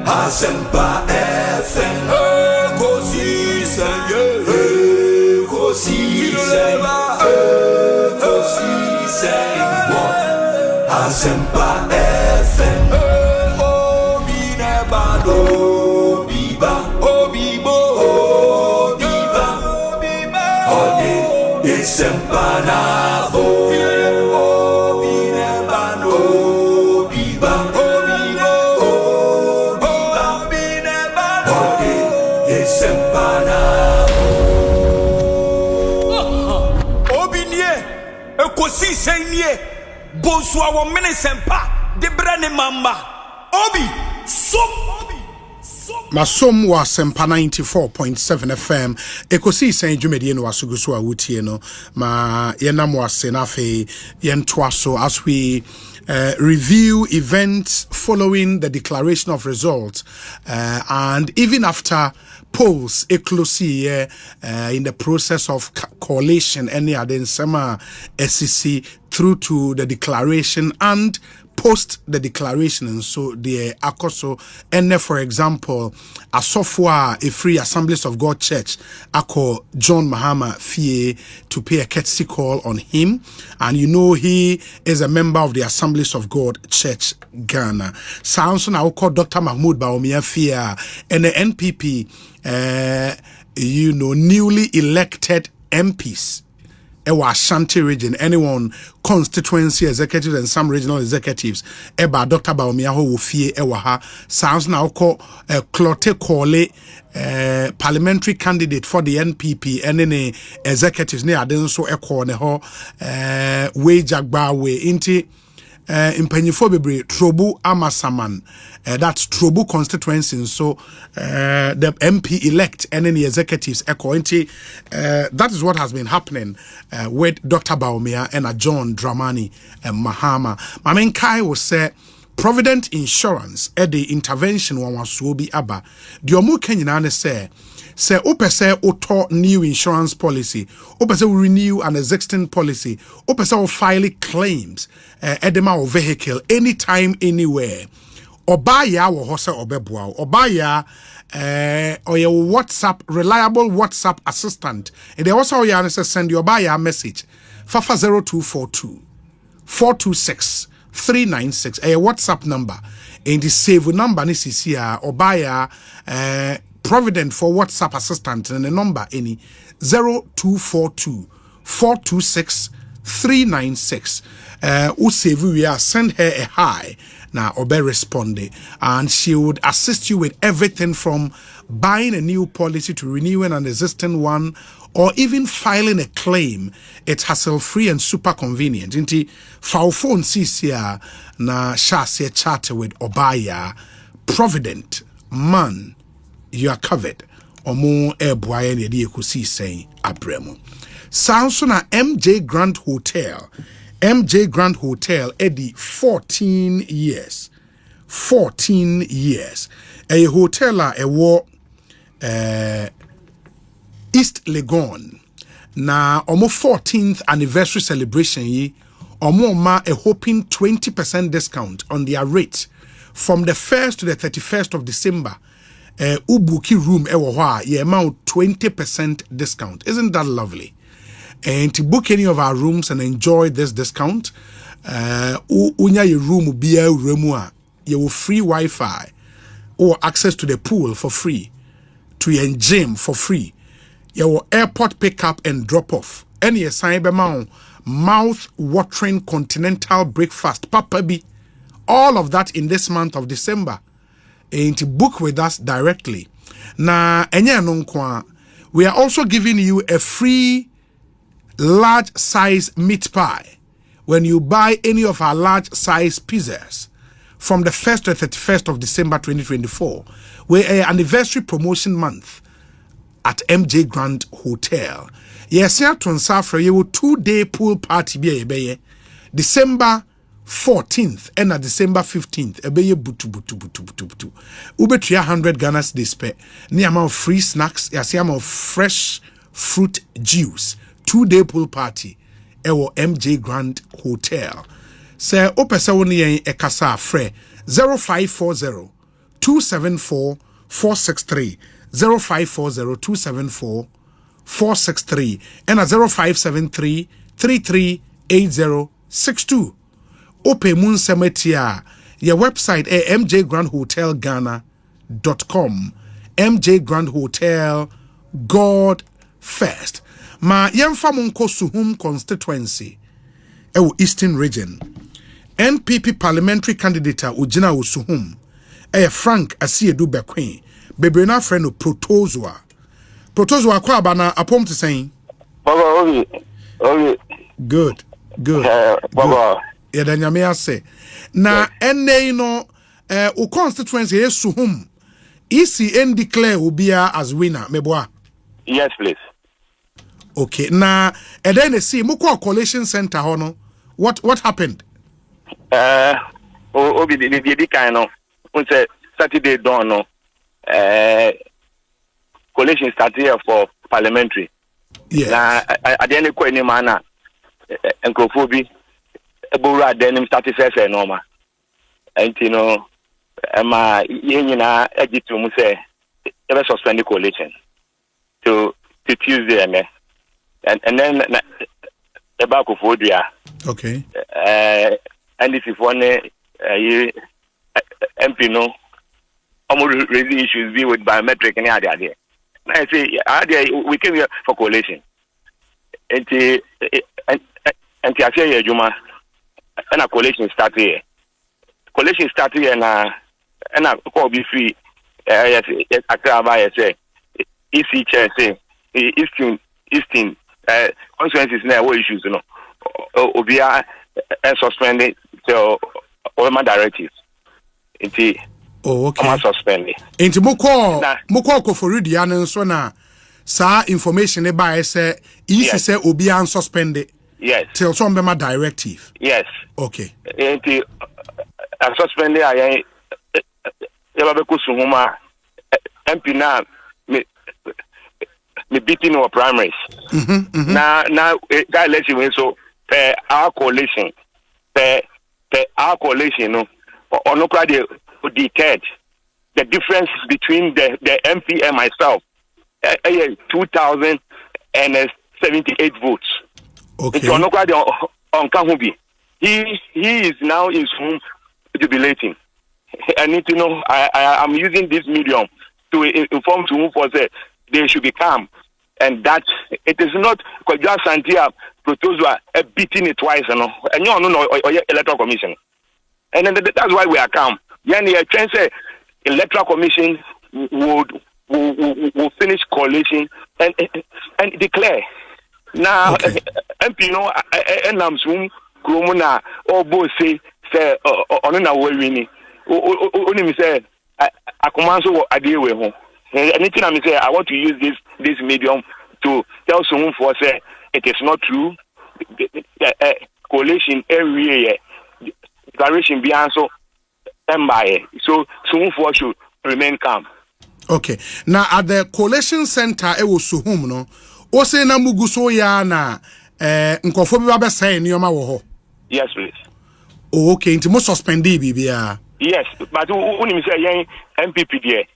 Asempa FM. Ekosiisen, Ekosiisen, Ekosiisen. Asempa FM. Obi nebado, Obiba, Obibo, Obiba, Ode Isempanabo. Obi nebado, Obiba, Obibo, Obi nebado, Ode Isempanabo. Obi nie, Ekosiisen nie. Bonswa wo menesempa de brane mamba obi som Masom wa sempa 94.7 FM Ekosiisen dwumedie no asuguso a wutie no ma yenam wase na fe yentwaso as we review events following the declaration of results and even after polls Ekosiisen in the process of coalition any other sema SEC through to the declaration and post the declaration. And so the akoso ene for example asofwa a Free Assemblies of God Church ako John Mahama Fie to pay a courtesy call on him, and you know he is a member of the Assemblies of God Church Ghana. Sounds now called Dr. Mahmoud Bawumia Fie and the NPP you know newly elected MPs Ewa Ashanti region, anyone constituency executives and some regional executives. Eba Dr. Bawumia ho wofie ewa ha. Sounds now called Clote Kole parliamentary candidate for the NPP and any executives ne aden so ekọ ne ho we jagba we inti impanyifo bebre Trobu Amasaman that's Trobu constituency. So the MP elect and any executives equity that is what has been happening with Dr. Bawumia and John Dramani and Mahama. Mamen Kai will say Provident Insurance at the intervention one was will be aba the omu kenyina say opese auto new insurance policy, opese renew an existing policy, opese file claims edema of vehicle anytime anywhere. Obaya wo hose obeboa obaya or your WhatsApp reliable WhatsApp assistant and they also send your buyer message fafa 0242 426 396 a WhatsApp number and the save number ni sisi obaya Provident for WhatsApp assistant and the number any 0242 426 396 save we are send her a hi now obe responding and she would assist you with everything from buying a new policy to renewing an existing one or even filing a claim. It's hassle free and super convenient. Inti foul phone CCR na shase chat with Obaya Provident man you are covered or more airboy and the Ekosiisen abremo. Sounds na MJ Grand Hotel Eddie 14 years a hotel a war East Legon na almost 14th anniversary celebration ye omo ma a hoping 20% discount on their rate from the 1st to the 31st of December. Ubuki room ewo hwa ye amount 20% discount. Isn't that lovely? And to book any of our rooms and enjoy this discount, unya your room be a remua, you will free Wi-Fi or access to the pool for free, to your gym for free, your airport pickup and drop off, any assignment, mouth watering continental breakfast, papa be all of that in this month of December. And to book with us directly. Na enya nonkwa, we are also giving you a free large size meat pie when you buy any of our large size pizzas from the 1st to the 31st of December 2024. We're an anniversary promotion month at MJ Grand Hotel. Yes, yeah, to answer you 2-day pool party be December 14th and December 15th ebeye butu ube 300 Ghana dispe ni amount free snacks yasi amount fresh fruit juice 2-day pool party ewo MJ Grand Hotel se opese woni yen ekasa frɛ 0540 274 463 0540 274 463 and 0573 338062. Ope Moon Cemetia. Your website mjgrandhotelghana.com. MJ Grand Hotel God First. Ma yemfa munko Suhum constituency. Eastern region. NPP parliamentary candidate ujina Suhum. Frank Asiedu Bequin. Bebrena friend of Protozwa. Protozwa kwa bana apom to saying. Baba, Good. Baba. Yadanyame ase. Na ene no o constituency Suhum. ECN declare Ubia as winner, meboa. Yes, please. Okay. Na then see Muko Coalition Center hono. What happened? Obi the kind of Saturday dawn no. Coalition started here for parliamentary. Yes. Na at the end of any manner encophobia ebura denim started first normal. And you know Emma Yenina Egitu Muse ever suspend the coalition to Tuesday and then about Kofodia. Okay. NDC for MP no almost raising issues be with biometric and idea. I say we came here for coalition. And I say Juma and a coalition started here. Coalition started here and I call be free. Yes, I say EC chair say Eastern consequences now what issues you know. Obia suspended till all my directives. Okay. I'm suspended. Into Moko for Rudian so na sa information about say EC say Obia suspended. Yes. Till some my directive. Yes. Okay. Into I suspended I Suhuma MP now me beating our primaries. Now that lets you win so our coalition no or no crowd detect the difference between the MP and myself 2,078 votes. Okay. So no crowd on Kahubi. He is now in home jubilating. I need to know I'm using this medium to inform to whom for say they should be calm and that it is not because just Santia Protozwa beating it twice, you know, and you know Electoral Commission. And then that's why we are calm. Yani a trend say Electoral Commission will finish coalition and declare. Now MP no and I'm soon Kromuna or both say on na winning. Only say I command so idea we home. Anything I say I want to use this medium to tell someone for say it is not true. Coalition every year declaration be answer by so someone for should remain calm. Okay. Now at the coalition center it was Suhum no. O say na mugu so ya na nkofo bi ba be say nioma wo ho. Yes please. Oh, okay, into mo suspend bibia. Yes, but when say yen MPP there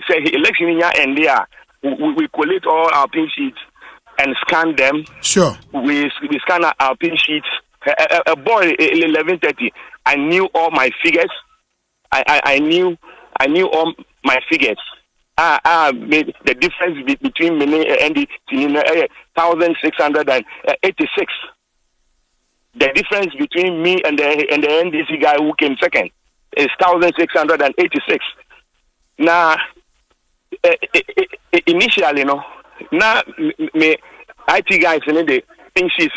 say election in and there we collate all our pin sheets and scan them. Sure. We scan our pin sheets. A boy 11:30. I knew all my figures. I knew all my figures. Made the difference between me and the 1,686. The difference between me and the NDC guy who came second is 1,686. Now, initially, no, now me IT guys in the thing she's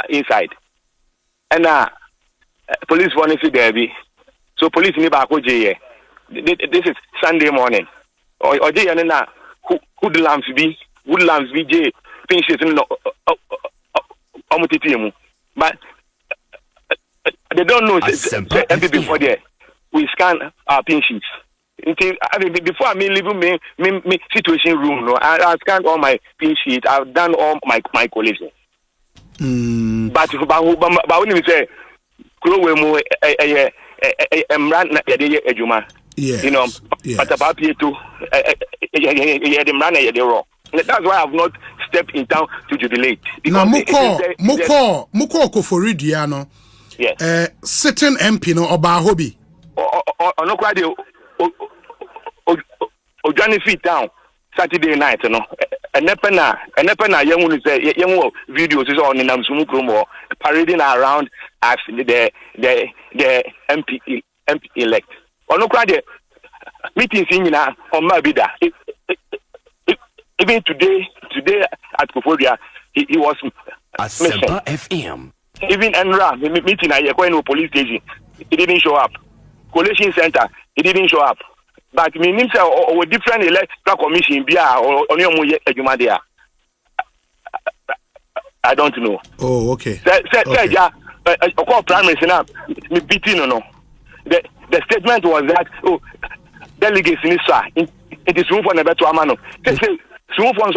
inside, and police want to see Derby, so police need back with This is Sunday morning, or Jay and na Woodlands be J thing she's in but they don't know before there. We scan our pin sheets. Before I leave me situation room, no, I scanned all my pin sheets. I've done all my coalition. But when you say, You know, but about to that's why I've not stepped in town to jubilate. Now, Muko Koforidiano. Yes. Sitting MP no Oba Hobby. No quite Johnny Feet town Saturday night, you know. And Nepena, young one say young videos is on in Namsumukumo parading around as the MP elect. Or no quite meetings in on Mabida. Even today at Koforia, he was missing. FM. Even Enra meeting at Electoral police station, he didn't show up. Collation center, he didn't show up. But me himself or different electoral commission or I don't know. Oh, okay. Prime Minister, me beating no. The statement was that delegates in it is room for never to amano. Room for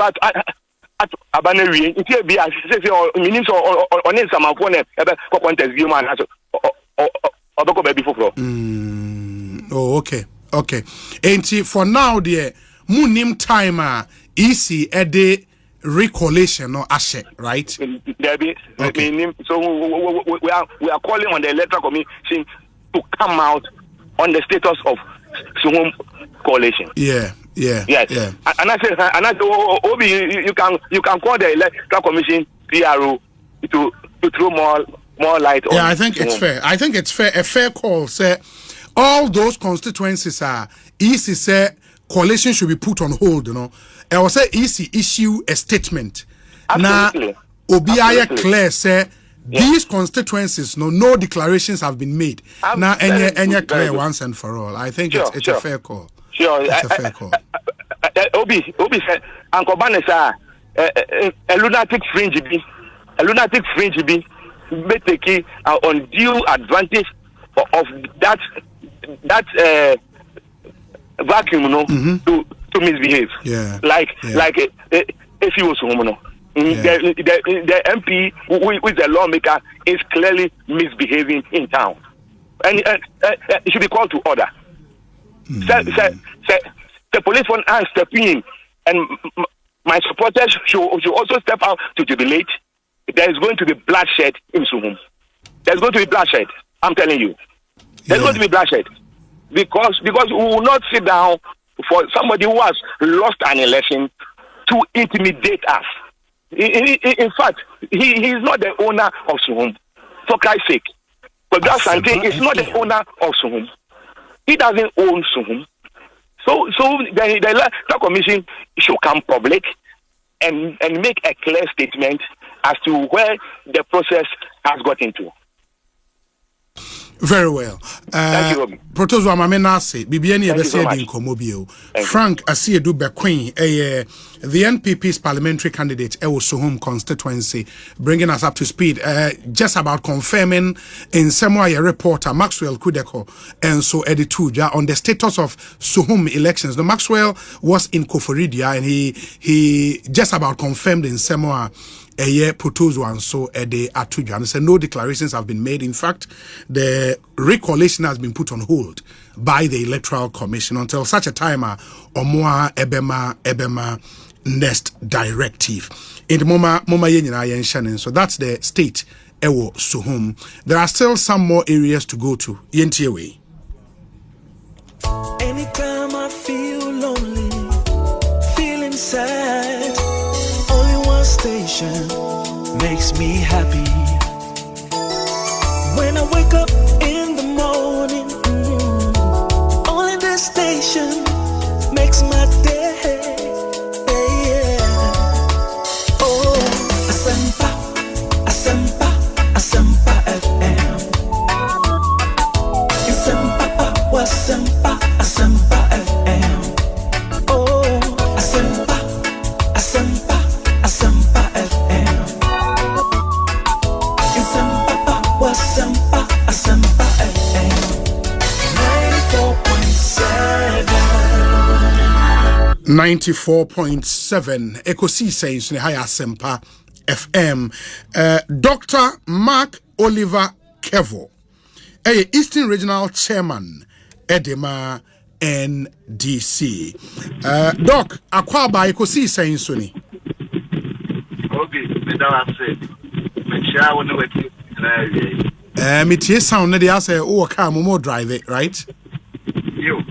at Abaneri, it be as meanings or on some of one contest view man or baby for. Oh, okay. And for now, dear, Munim timer, easy a day recollation or ashe, right? Okay. So we are calling on the electoral commission to come out on the status of Suhum coalition. Yes. And I said, Obi, you can call the electoral commission PRO to throw more light on. Yeah, I think it's fair. A fair call. Say all those constituencies are easy. Say coalition should be put on hold. You know, I will say easy issue a statement. Absolutely. Now, Obiaya clear say. These constituencies, no declarations have been made. Now, any clear once and for all. I think it's a fair call. Sure, it's a fair call. Obi said, Uncle Banessa, a lunatic fringe be, taking undue advantage of that vacuum, to misbehave. Yeah. Like if he was home, the MP with the lawmaker is clearly misbehaving in town, and it should be called to order. The police won't step in, and my supporters should also step out to jubilate. There is going to be bloodshed in Suhum. There's going to be bloodshed. I'm telling you, there's going to be bloodshed because we will not sit down for somebody who has lost an election to intimidate us. In fact, he is not the owner of Suhum. For Christ's sake. But that Sante is not the owner of Suhum. He doesn't own Suhum. So the Electoral Commission should come public and make a clear statement as to where the process has got into. Very well. Thank you, Robbie. Protozo Amamenase, Bibiani Ebesiedi Nkomobio. Frank Asiedu Bequin, the NPP's parliamentary candidate, Ewo Suhum constituency, bringing us up to speed. Just about confirming in Samoa reporter Maxwell Kudeko and so Eddie Tuja on the status of Suhum elections. Now, Maxwell was in Koforidia and he just about confirmed in Samoa. A year proposal and so Eide Atuja. And said no declarations have been made. In fact, the recollation has been put on hold by the Electoral Commission until such a time Omoa Ebema next directive. In the Moma Yenina Shannon. So that's the state Ewo Suhum. There are still some more areas to go to. Yentiewe. Anytime I feel lonely, feeling sad, station makes me happy. When I wake up in the morning, only this station makes my day. Oh, Asempa FM. Asempa FM. Oh, Asempa FM. Asempa FM. 94.7 Ekosiisen ne haya Asempa FM. Dr. Mark Oliver Kevo, Eastern Regional Chairman Edema NDC. Doc, akwa ba Ekosiisen so ni. Okay, me da say. Me share one with you. Me tie sound na dey say o car mo drive it, right? You.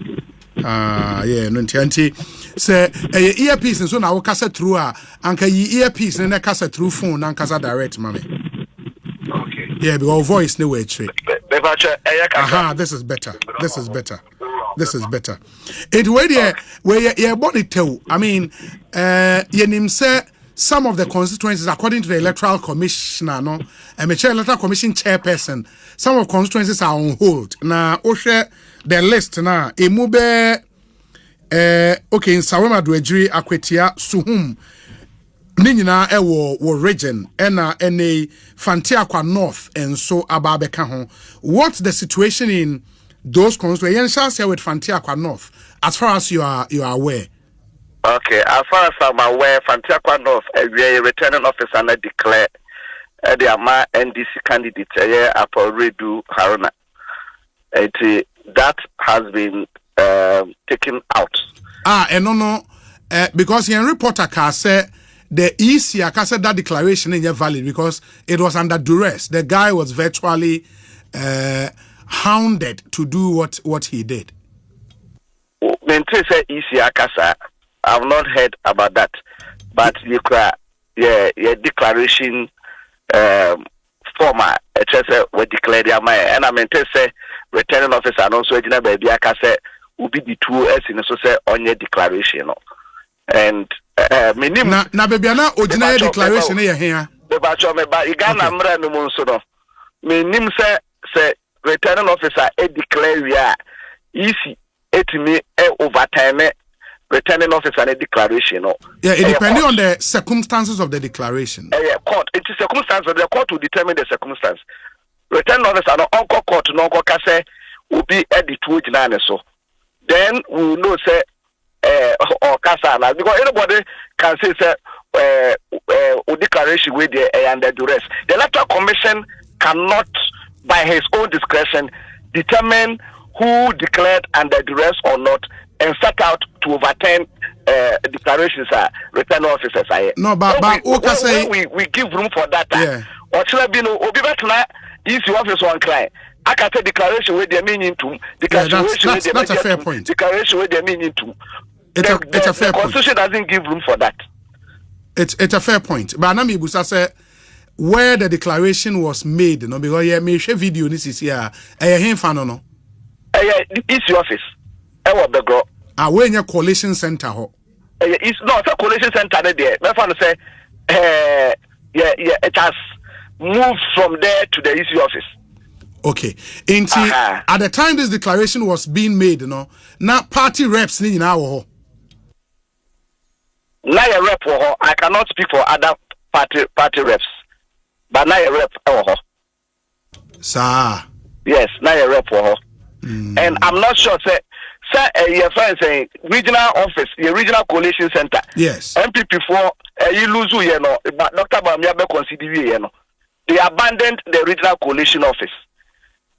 Yeah, no nti say earpiece so na wo kasa through anka yi earpiece na kasa through phone na kasa direct mame. Okay. Yeah, because voice no way tree. This is better. This is better. This is better. It where your body tell. I mean, yenim say some of the constituencies, according to the Electoral Commissioner, no, and Electoral Commission chairperson, some of constituencies are on hold. Now, Oshe the list now. Emube, okay, in Sawema Dwejiri, Akwetia, Suhum, Ninyina wo region, ena Fantiakwa North, and so Ababeka hon. What's the situation in those constituencies? Yen shall with Fantiakwa North, as far as you are aware. Okay, as far as I'm aware, Fantiakwa North, a returning officer and declare the Ama NDC candidate, Aporedu Haruna. That has been taken out. And no, because in reporter can say the EC can say that declaration is valid because it was under duress. The guy was virtually hounded to do what he did. I've not heard about that, but you declaration former we declared your mind, and I mean to say returning officer and also baby I can say will be the 2S in so say on your declaration, and na baby na original declaration here. The bacho me ba igana mra no munso no me nim say returning officer declare we are easy etimi overtime returning officer and a declaration. Yeah, it depending on the circumstances of the declaration. Court. It is circumstances. The court will determine the circumstance. Returning officer no uncle court no uncle say will be at the 2 so. Then we will know say or kasa because anybody can say declaration with the under duress. The Electoral Commission cannot by his own discretion determine who declared under duress or not and set out to overturn declarations return officers. No, but we give room for that. Yeah. Or should I be no obibetna issue office one cry. I can say declaration with their meaning to declaration that's a fair point. Declaration with their meaning to. It's a fair point. The Constitution doesn't give room for that. It's a fair point. But Anami Busa said where the declaration was made, no, because yeah, me share video this is here. Him fan no. Issue office. When your coalition center it's not a coalition center there. My father say it has moved from there to the issue office. Okay. At the time this declaration was being made, now party reps ni now. Now a rep I cannot speak for other party reps. But now a rep Sir. Yes, now a rep and I'm not sure say your friend saying regional office, your regional coalition center. Yes. MPP for you lose but Dr. Bamiabe consider they abandoned the regional coalition office.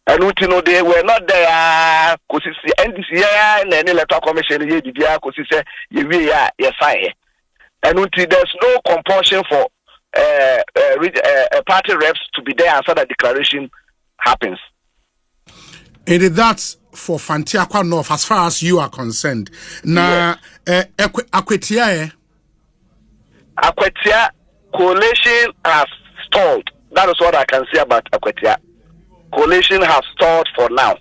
And they were not there because NDC and the Electoral Commission because and there's no compulsion for party reps to be there until the declaration happens. And that's for Fantiakwa North as far as you are concerned. Now, Akwetia coalition has stalled. That is what I can say about Akwetia. Coalition has stalled for now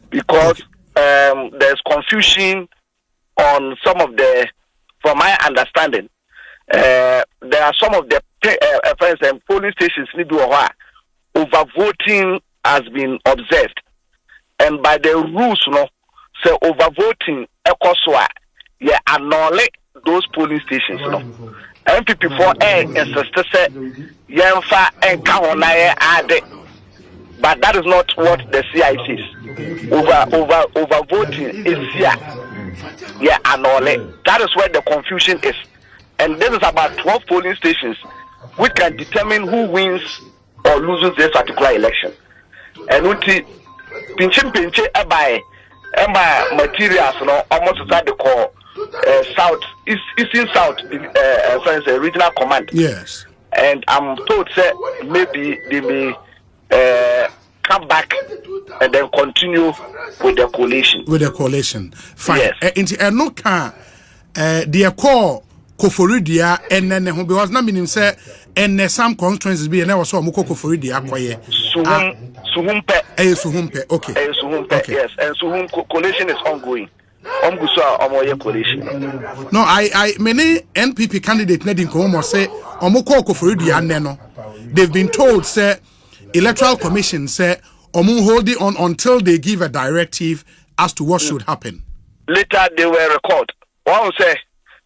because there's confusion on some of the, from my understanding, there are some of the polling stations overvoting has been observed. And by the rules, say overvoting, annul those polling stations. MPP for insisted say Yenfa and Kahonaye Ade. But that is not what the CI says. Overvoting is here. Annul. That is where the confusion is. And this is about 12 polling stations which can determine who wins or loses this particular election. And pinche by Emma materials no almost at the core south eastern south regional command. Yes. And I'm told say maybe they may come back and then continue with the coalition. Fine. Yes. Into no can the call Koforidia and then because na minim say and some constituencies be and also Moko Koforidia kwaye. Suhumpe. Okay. Okay. Yes. And Suhum coalition is ongoing. Coalition. No, I many NPP candidate Nedin Komo say Omoko Koforidia neno. They've been told say Electoral Commission say Omu holding on until they give a directive as to what should happen. Later they were recalled. One say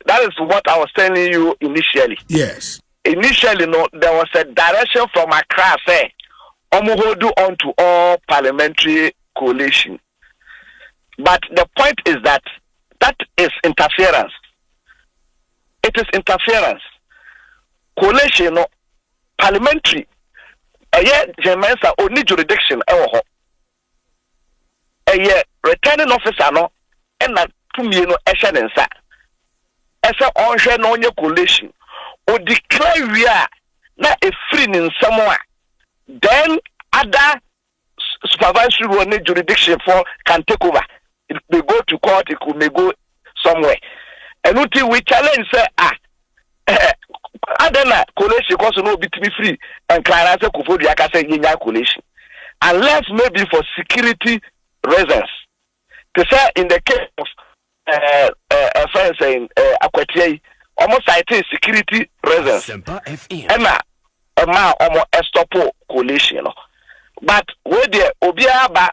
that is what I was telling you initially. Yes. Initially, no, there was a direction from Accra say Omu hold on to all parliamentary coalition. But the point is that is interference. It is interference. Coalition, no, parliamentary. Germans only jurisdiction. Returning officer no, and not to me no action and sa. As a on no your coalition, or declare we are not a free in somewhere. Then other supervisory jurisdiction for can take over. It may go to court, it may go somewhere. And until we challenge say Adena coalition because no be to be free and clients could say coalition. Unless maybe for security reasons. To say in the case of friends in Apathy, almost citing security reasons. Emma almost stop coalition. But where the Obiaba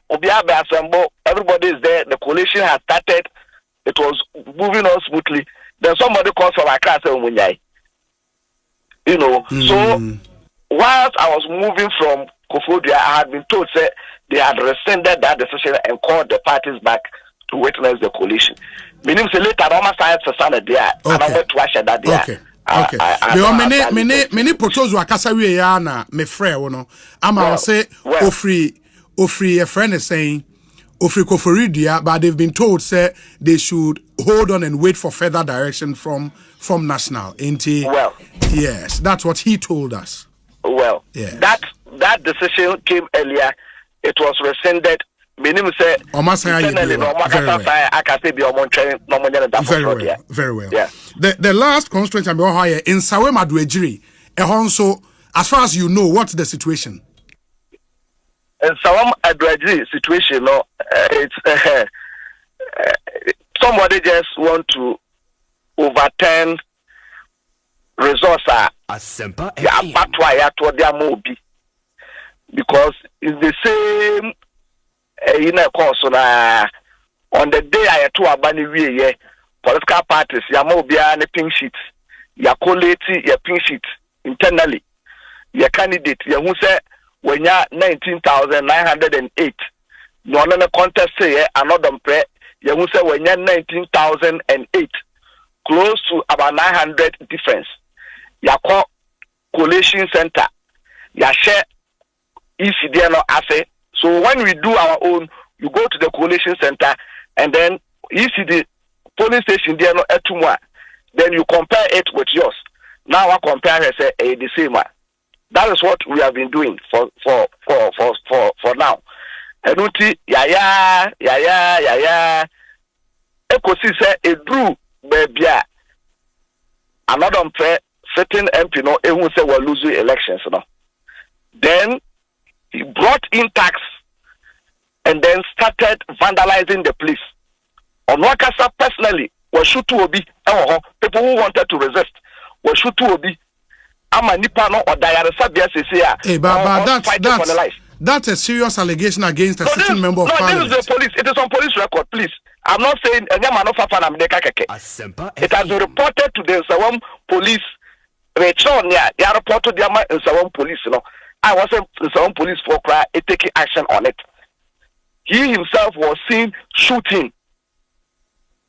assemble, everybody is there, the coalition has started, it was moving on smoothly. Then somebody calls from Accra and you know, so whilst I was moving from Kofodia, I had been told that they had rescinded that decision and called the parties back to witness the coalition. Meaning, later, I'm science for Sunday there, and I went to watch that there. Okay. Many proposals were Casawi Yana, me frère, no. I'ma say, Ofri, a friend is saying, Ofri Koforidia, but they've been told, say, they should hold on and wait for further direction from national. Well, yes, that's what he told us. Well, yes. That decision came earlier. It was rescinded. Meaning say, very well. Yeah. The last constituency I'm going higher in Sawema Duejiri. So, as far as you know, what's the situation? In Sawema Duejiri situation, no, it's somebody just want to overturn results. Because it's the same. In a course on the day I had to abandon political parties, ya mobia and pink sheets, ya collate ya pink sheet internally, ya candidate, ya who say when ya 19,908, no one contest say another prayer, ya who say when ya 19,008, close to about 900 difference, ya call coalition center, ya share ECDN assay. So when we do our own, you go to the coalition center and then you see the polling station there no etumwa. Then you compare it with yours. Now I compare and say the same one. That is what we have been doing for now. And uti ya. Ekosiisen a drew baby. Another certain MP no who say we're losing elections no. Then he brought in tax and then started vandalizing the police. On Wakasa personally, was shoot to obi. People who wanted to resist was shoot to obi. Ama nipa no or diaresa bia sese but that's a serious allegation against a sitting member of parliament. This is the police. It is on police record, please. I'm not saying it has been reported to the Nsawam police. They reported the Nsawam police, you know. I wasn't some police for cry taking action on it. He himself was seen shooting,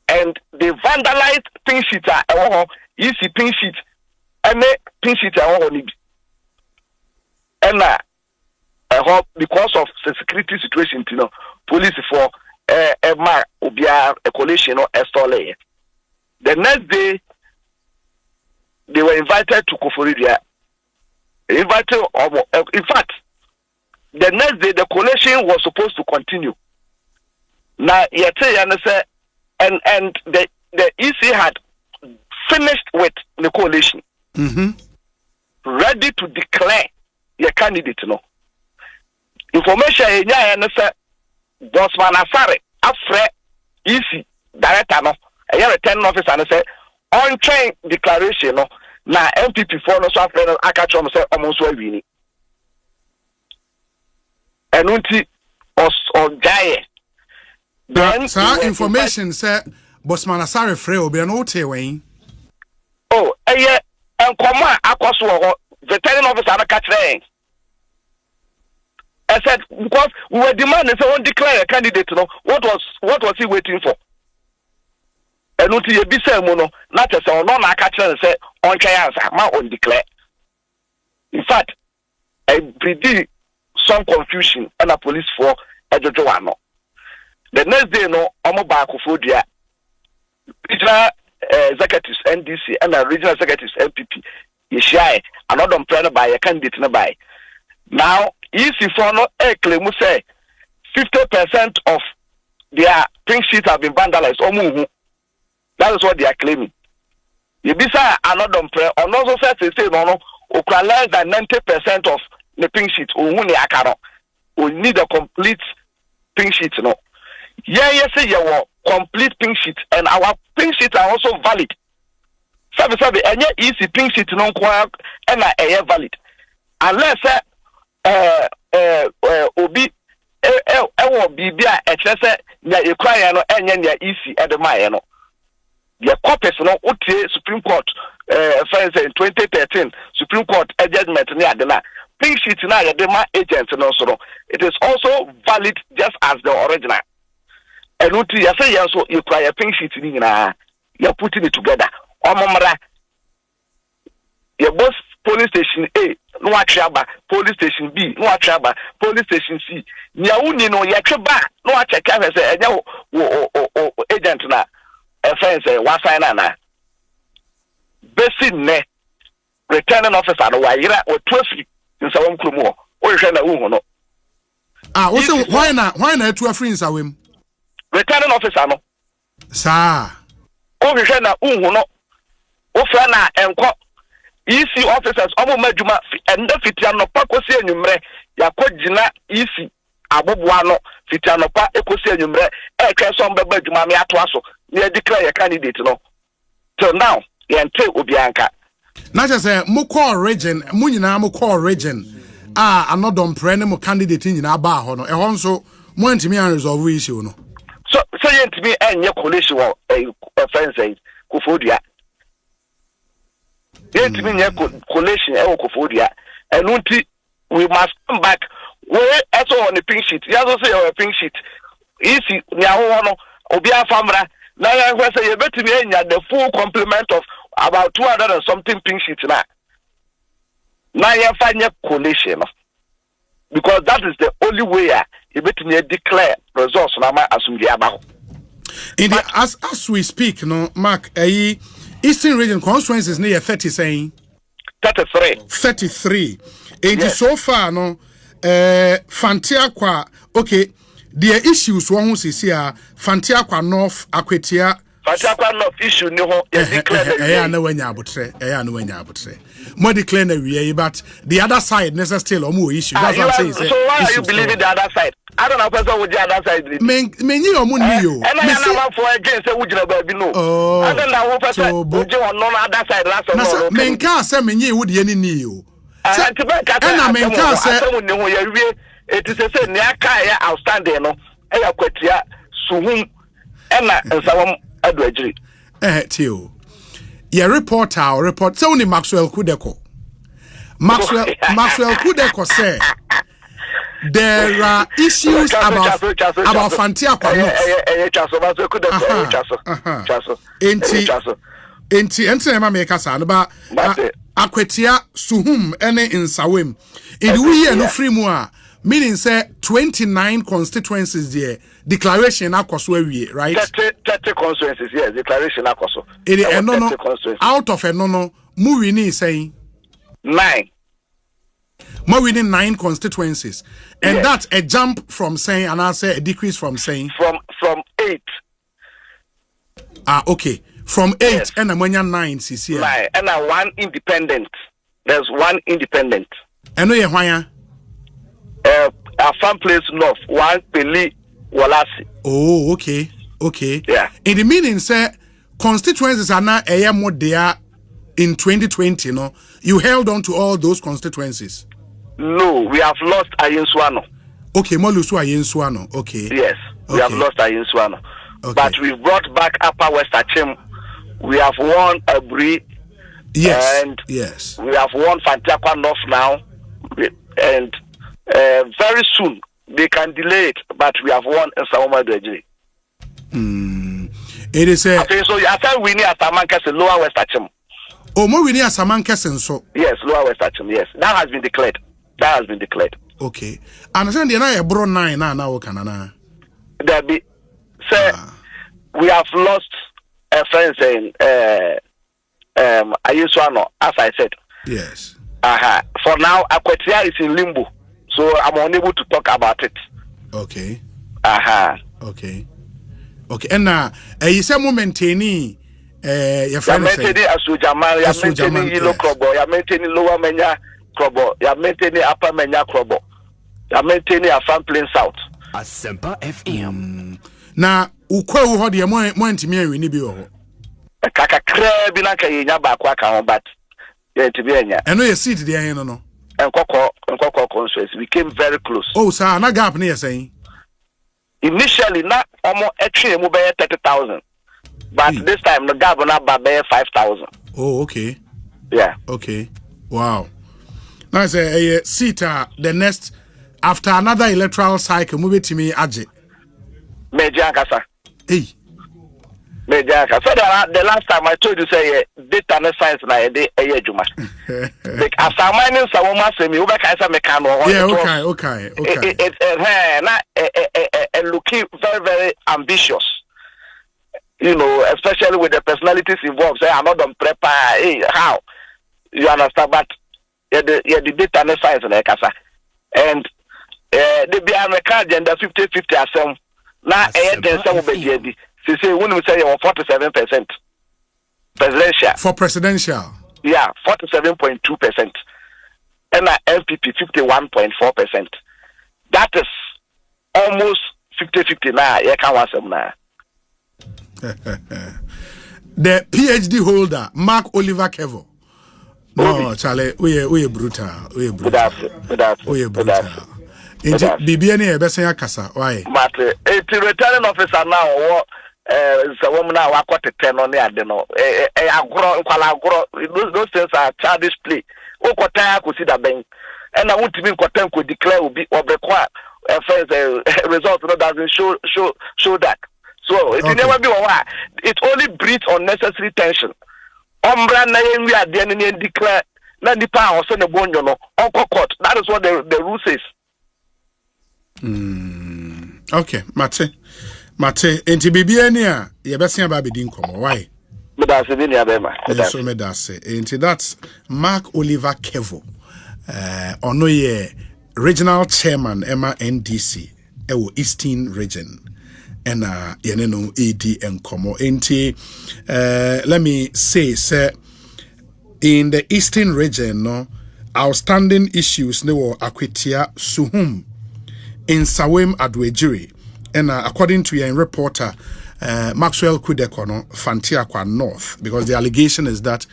and they vandalized pink sheet. You see pink sheet, and pink sheet. And because of the security situation, you know, police for ma ubia a coalition or a stole. The next day they were invited to Koforidia. In fact, the next day the coalition was supposed to continue. Now and the EC had finished with the coalition, ready to declare your candidate. No information in ya Bosman Asare afre EC director no a returning officer and say on train declaration no na MPP for no so afre no aka chom say almost wini enunti or die then information say Bosman Asare free obi no te wen oh enkomo akoso the returning officer na catch them. I said because we were demanding someone declare a candidate. No, what was he waiting for? And until you be saying mono, not as a non catch and say on chance on declare. In fact, I predict some confusion and a police for a Jojoano. The next day, no, I'm back for the regional executives NDC and the regional executives MPP. You shy another plan by a candidate by now. Easy for no claim say 50% of their pink sheets have been vandalized. That is what they are claiming. You be say another prayer or also say no less than 90% of the pink sheets we need a complete pink sheet. No. Yes, you complete pink sheets and our pink sheets are also valid. Sabi any easy pink sheet no and are valid. Unless obi bibia ekyerese na ekwaya no enye na easy edemaye no the copies no utie Supreme Court in 2013 Supreme Court judgment ni adena pink sheet na yedema agent no so it is also valid just as the original and utie say yes so ekwaya pink sheet ni na you putting it together omomra your boss police station A no atraba police station B no atraba police station C nya uni no ya tweba no check say enya agent na friend say wa sign na basic ne returning officer no wa yira o tofi nsawam kromo o hwe na hu no wo say why na etu afri nsawam returning officer no sa o hwe na hu no o fra na enko EC officers omo madwuma enda fitiano pa kosi enwumre yakogina EC aboboano fitiano pa ekosi enwumre etwe so mbeba adwuma me ato aso na declare your candidate no till now yente obianka na say mo call region mo nyina mo call region anodom pre ne mo candidate nyina ba ho no ehon so mo antimi an resolve issue no so yentimi enye coalition wo offense Kofodia yentimi nye coalition Kofodia and unti we must come back we also on the pink sheet you also say your pink sheet easy nya ho no obi afamra na ya say you betimi enya the full complement of about 200 and something pink sheets na ya fanya coalition because that is the only way you betimi declare results na ma asumdi abaho in the as we speak no Mark Eastern Region constituencies near 30 saying 33 and yes. So far no Fantia kwa okay the issues one who says here Fantia kwa North Akwetia Fantia kwa North issue ni ho declare no wenya abutre more declare na we but the other side necessarily still omo issue that's what I'm saying so why are you believing the other side I don't know person with the other side menyi omo ni yo me say na for against say wujina ba bi no I don't know person wuje on no other side last no menka say menyi wo de ani ni yo and menka say ni ho ya wie it is say ne aka ya outstanding no e ya kwatia suhum na nsawam adu agiri tio your report say only Maxwell Kudeko say there are issues about Fantia Kwano enti ma make us ba Akwetia Suhum ene insawem edi we no free mu a Meaning say 29 constituencies there. Declaration akoswe, right? 30 constituencies, yes. Declaration akoso. Out of a no, Muwini is saying 9. More winning 9 constituencies, and yes. That's a jump from saying, and I'll say a decrease from saying from 8. Okay, from 8 yes. And I'm 9 CC. 9 and 1 independent. There's 1 independent. And no, why? A farm place north 1 Peli Walasi. Oh, okay. Yeah. In the meaning, say constituencies are now a year more there in 2020. No, you held on to all those constituencies. No, we have lost Ayenswano. Okay, Molusu Ayenswano. Okay. Yes, we have lost Ayenswano. Okay. But we brought back Upper West Achim. We have won Abri. Yes. And yes. We have won Fantiakwa North now. And very soon they can delay it, but we have won in Sawoma Dejiri. It is a. Okay, so I said we need Asamankese Lower West Achim. Oh, more we need Asamankese so. Yes, Lower West Achim. Yes, that has been declared. Okay. Understand the na bro 9 now Canada. There be say we have lost a friend saying Ayeswano, as I said. Yes. For now Akwetia is in limbo. So I'm unable to talk about it. Okay. Okay. And you say maintaining your friend maintaining Asujaman, you're maintaining Yellow Krobo, you're maintaining Lower Menya Krobo, you're maintaining Upper Menya Krobo, you're maintaining a fan plane south. Asempa FM. Now, ukwe ho de mo ntimi anwi bi ho. Kaka kra bi na ka yenya ba kwa ka ho but ye ntimi anya. Eno ye seat de ahen no. Nkoko constituency we came very close. Oh sir, na gap na ye saying. Initially na omo etwe mu be 30,000. But this time the gap na ba be 5,000. Oh okay. Yeah. Okay. Wow. Now say a seat the next after another electoral cycle move it to me aje. Meja kasa. Hey. Meja kasa. So the last time I told you say data and science na de ejuma. Like asamani sawoma semi we ka say mekano. Yeah, okay. It's na looking very very ambitious. You know, especially with the personalities involved. Say I'm not on prepare. Hey, how? You understand? But the data and science na kasa. And they be American agenda 50-50 asem. Now, she say when we say 47% presidential. For presidential. Yeah, 47.2%. And LPP 51.4%. That is almost 50-50 now. You can't want some now. The PhD holder, Mark Oliver Kevo. No, Charlie, we brutal. We brutal. Inji bibia ne ebesen akasa why mate returning officer now so woman now akotete no ne ade no agro nkwala agro those things are childish play okotan akosi da ben and I want to be nkotan ko declare obi obekwa first result no doesn't show that so it never be one it only breeds unnecessary tension ombra na yenwi ade ne declare na nipa also ne bonyo no onko court that is what the rule says. Okay, Mate. Enti bibia ni a ye besia ba bedi nkomo. Why? Medase bi ni abema. So medase. Enti that's Mark Oliver Kevo. Ono ye regional chairman Emma NDC ewo Eastern region. And ye no Aide nkomo. Enti let me say in the Eastern region no outstanding issues ne wo Akwetia Suhum in Sawem Adwejiri, and according to your reporter Maxwell Kudekono, Fantiakwa North, because the allegation is that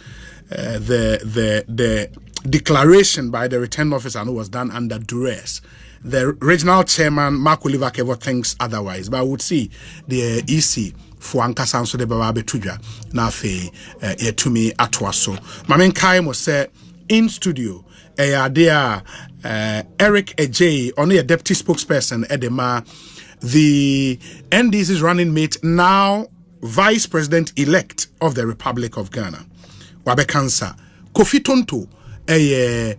the declaration by the return officer was done under duress. The regional chairman Mark Oliver Kevo thinks otherwise, but I would see the EC for Ankasa so the Bababe Tuja na fe yetumi atwaso. Mamen Kai mo say in studio there Eric Ejay, only a deputy spokesperson, Edema, the NDC's running mate, now Vice President-elect of the Republic of Ghana, Wabekansa, Kofi Tonto, a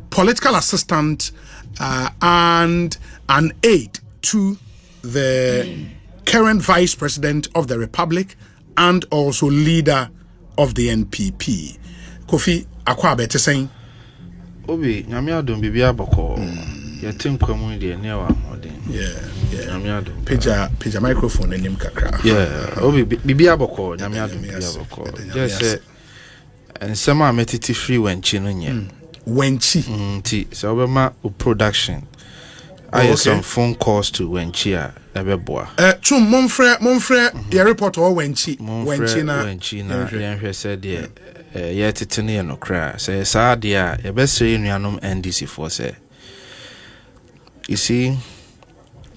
political assistant and an aide to the current Vice President of the Republic and also leader of the NPP. Kofi, akwa bete saying? Obi, nyame adom bibia boko. Yatim kwamu de ne wa modern. Yeah. Nyame adom. Pija microphone enim kakra. Yeah, Obi bibia boko, nyame adom bibia boko. Just say and some are metiti free wenchi no nye. Wenchi. Ti so obema production. I have some phone calls to wenchi a ebeboa. Chum monfre your report or wenchi. Wenchi na yenhwe said there. Yet it's no cry. Say, Sadia, your best say in NDC for say. You see,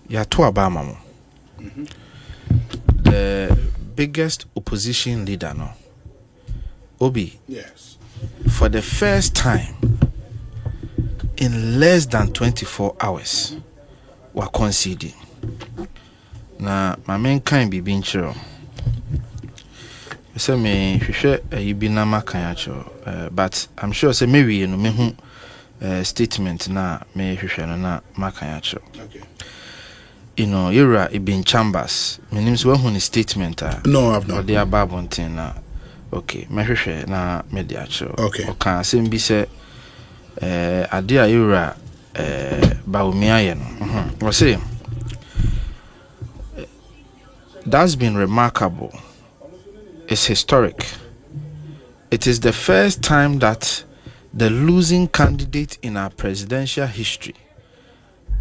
you're to Obama. The biggest opposition leader, no. Obi. Yes. For the first time in less than 24 hours, were conceding. Now, my main kind be being true. Say me you be na makanyacho but I'm sure say maybe you know me hu statement na me hwehwe no na makanyacho. Okay. You know era it been chambers me nim so hu ni statement no I've not. Or the ababontin na okay me hwehwe na me di acho. Okay. Oka sem bi se ade a era baomi aye no we say that's been remarkable. It's historic. It is the first time that the losing candidate in our presidential history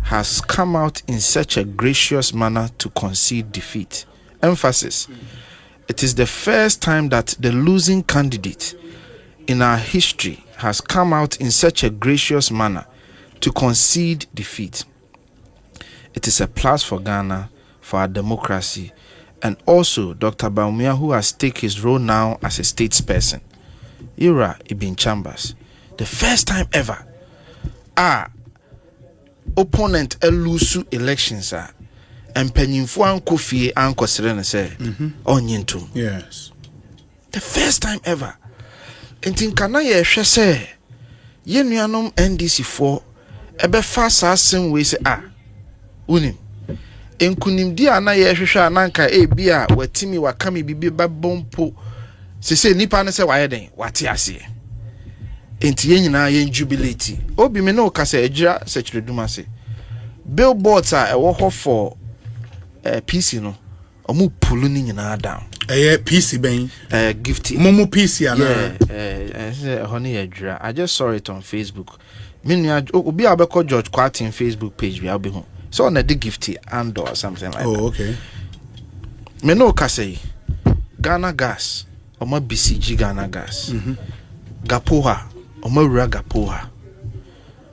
has come out in such a gracious manner to concede defeat. Emphasis. It is the first time that the losing candidate in our history has come out in such a gracious manner to concede defeat. It is a plus for Ghana, for our democracy, and also Dr. Baumia, who has taken his role now as a statesperson. Ira Ibn Chambers. The first time ever opponent lose elections and penyinfo anko fie anko serene say onyintum. Yes. The first time ever. Entin kana ye hwe say ye nuanom NDC for ebe fa sasen we say unim enkunimdi ana ye hwehwe ananka bia watimi wakame bibi babompo sese nipa ne se waye den wate ase enti ye nyina ye jubilate obi me no kasa egira sechireduma se billboards ewo ho for PC no omu pulu ni nyina down PC ben gifty momo PC ana honey egira I just saw it on Facebook me obi abeko George Quartin Facebook page we be home. So on a gifty and or something like that. Oh, okay. Me no kase Ghana gas or my BCG Ghana gas. Gapoha or my Gapoha.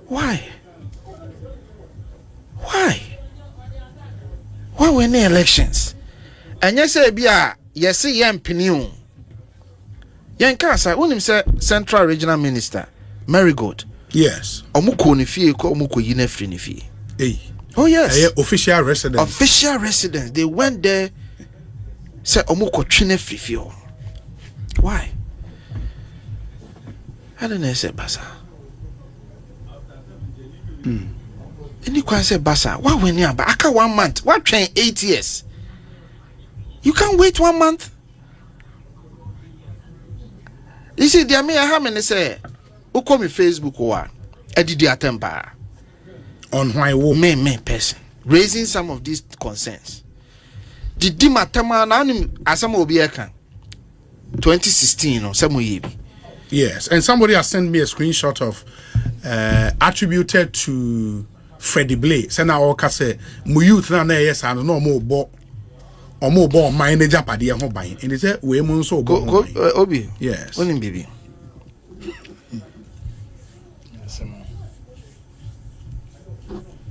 Why? Why were any elections? And yes, yes, yam pinion. Yan kasa unim say Central Regional Minister Marigold. Yes. Omuko ni fie ko omuko yine free ni fie. Hey. Oh yes. Official residence. Official residence. They went there. Say omuko twine frifio. Why? I don't know say basa. Any kwan say basa. Why when you ba aka 1 month? Why train 8 years? You can't wait 1 month. You see, there me how many say uko mi Facebook wa edidi atempa. On why wo me person raising some of these concerns. Did matama na asama obi eka 2016 or some year. Yes, and somebody has sent me a screenshot of attributed to Freddie Blay. Say na o ka say mu youth na yes and no more bo mine japade ho ban. And they say we mu so bo obi. Yes. Onim bibi.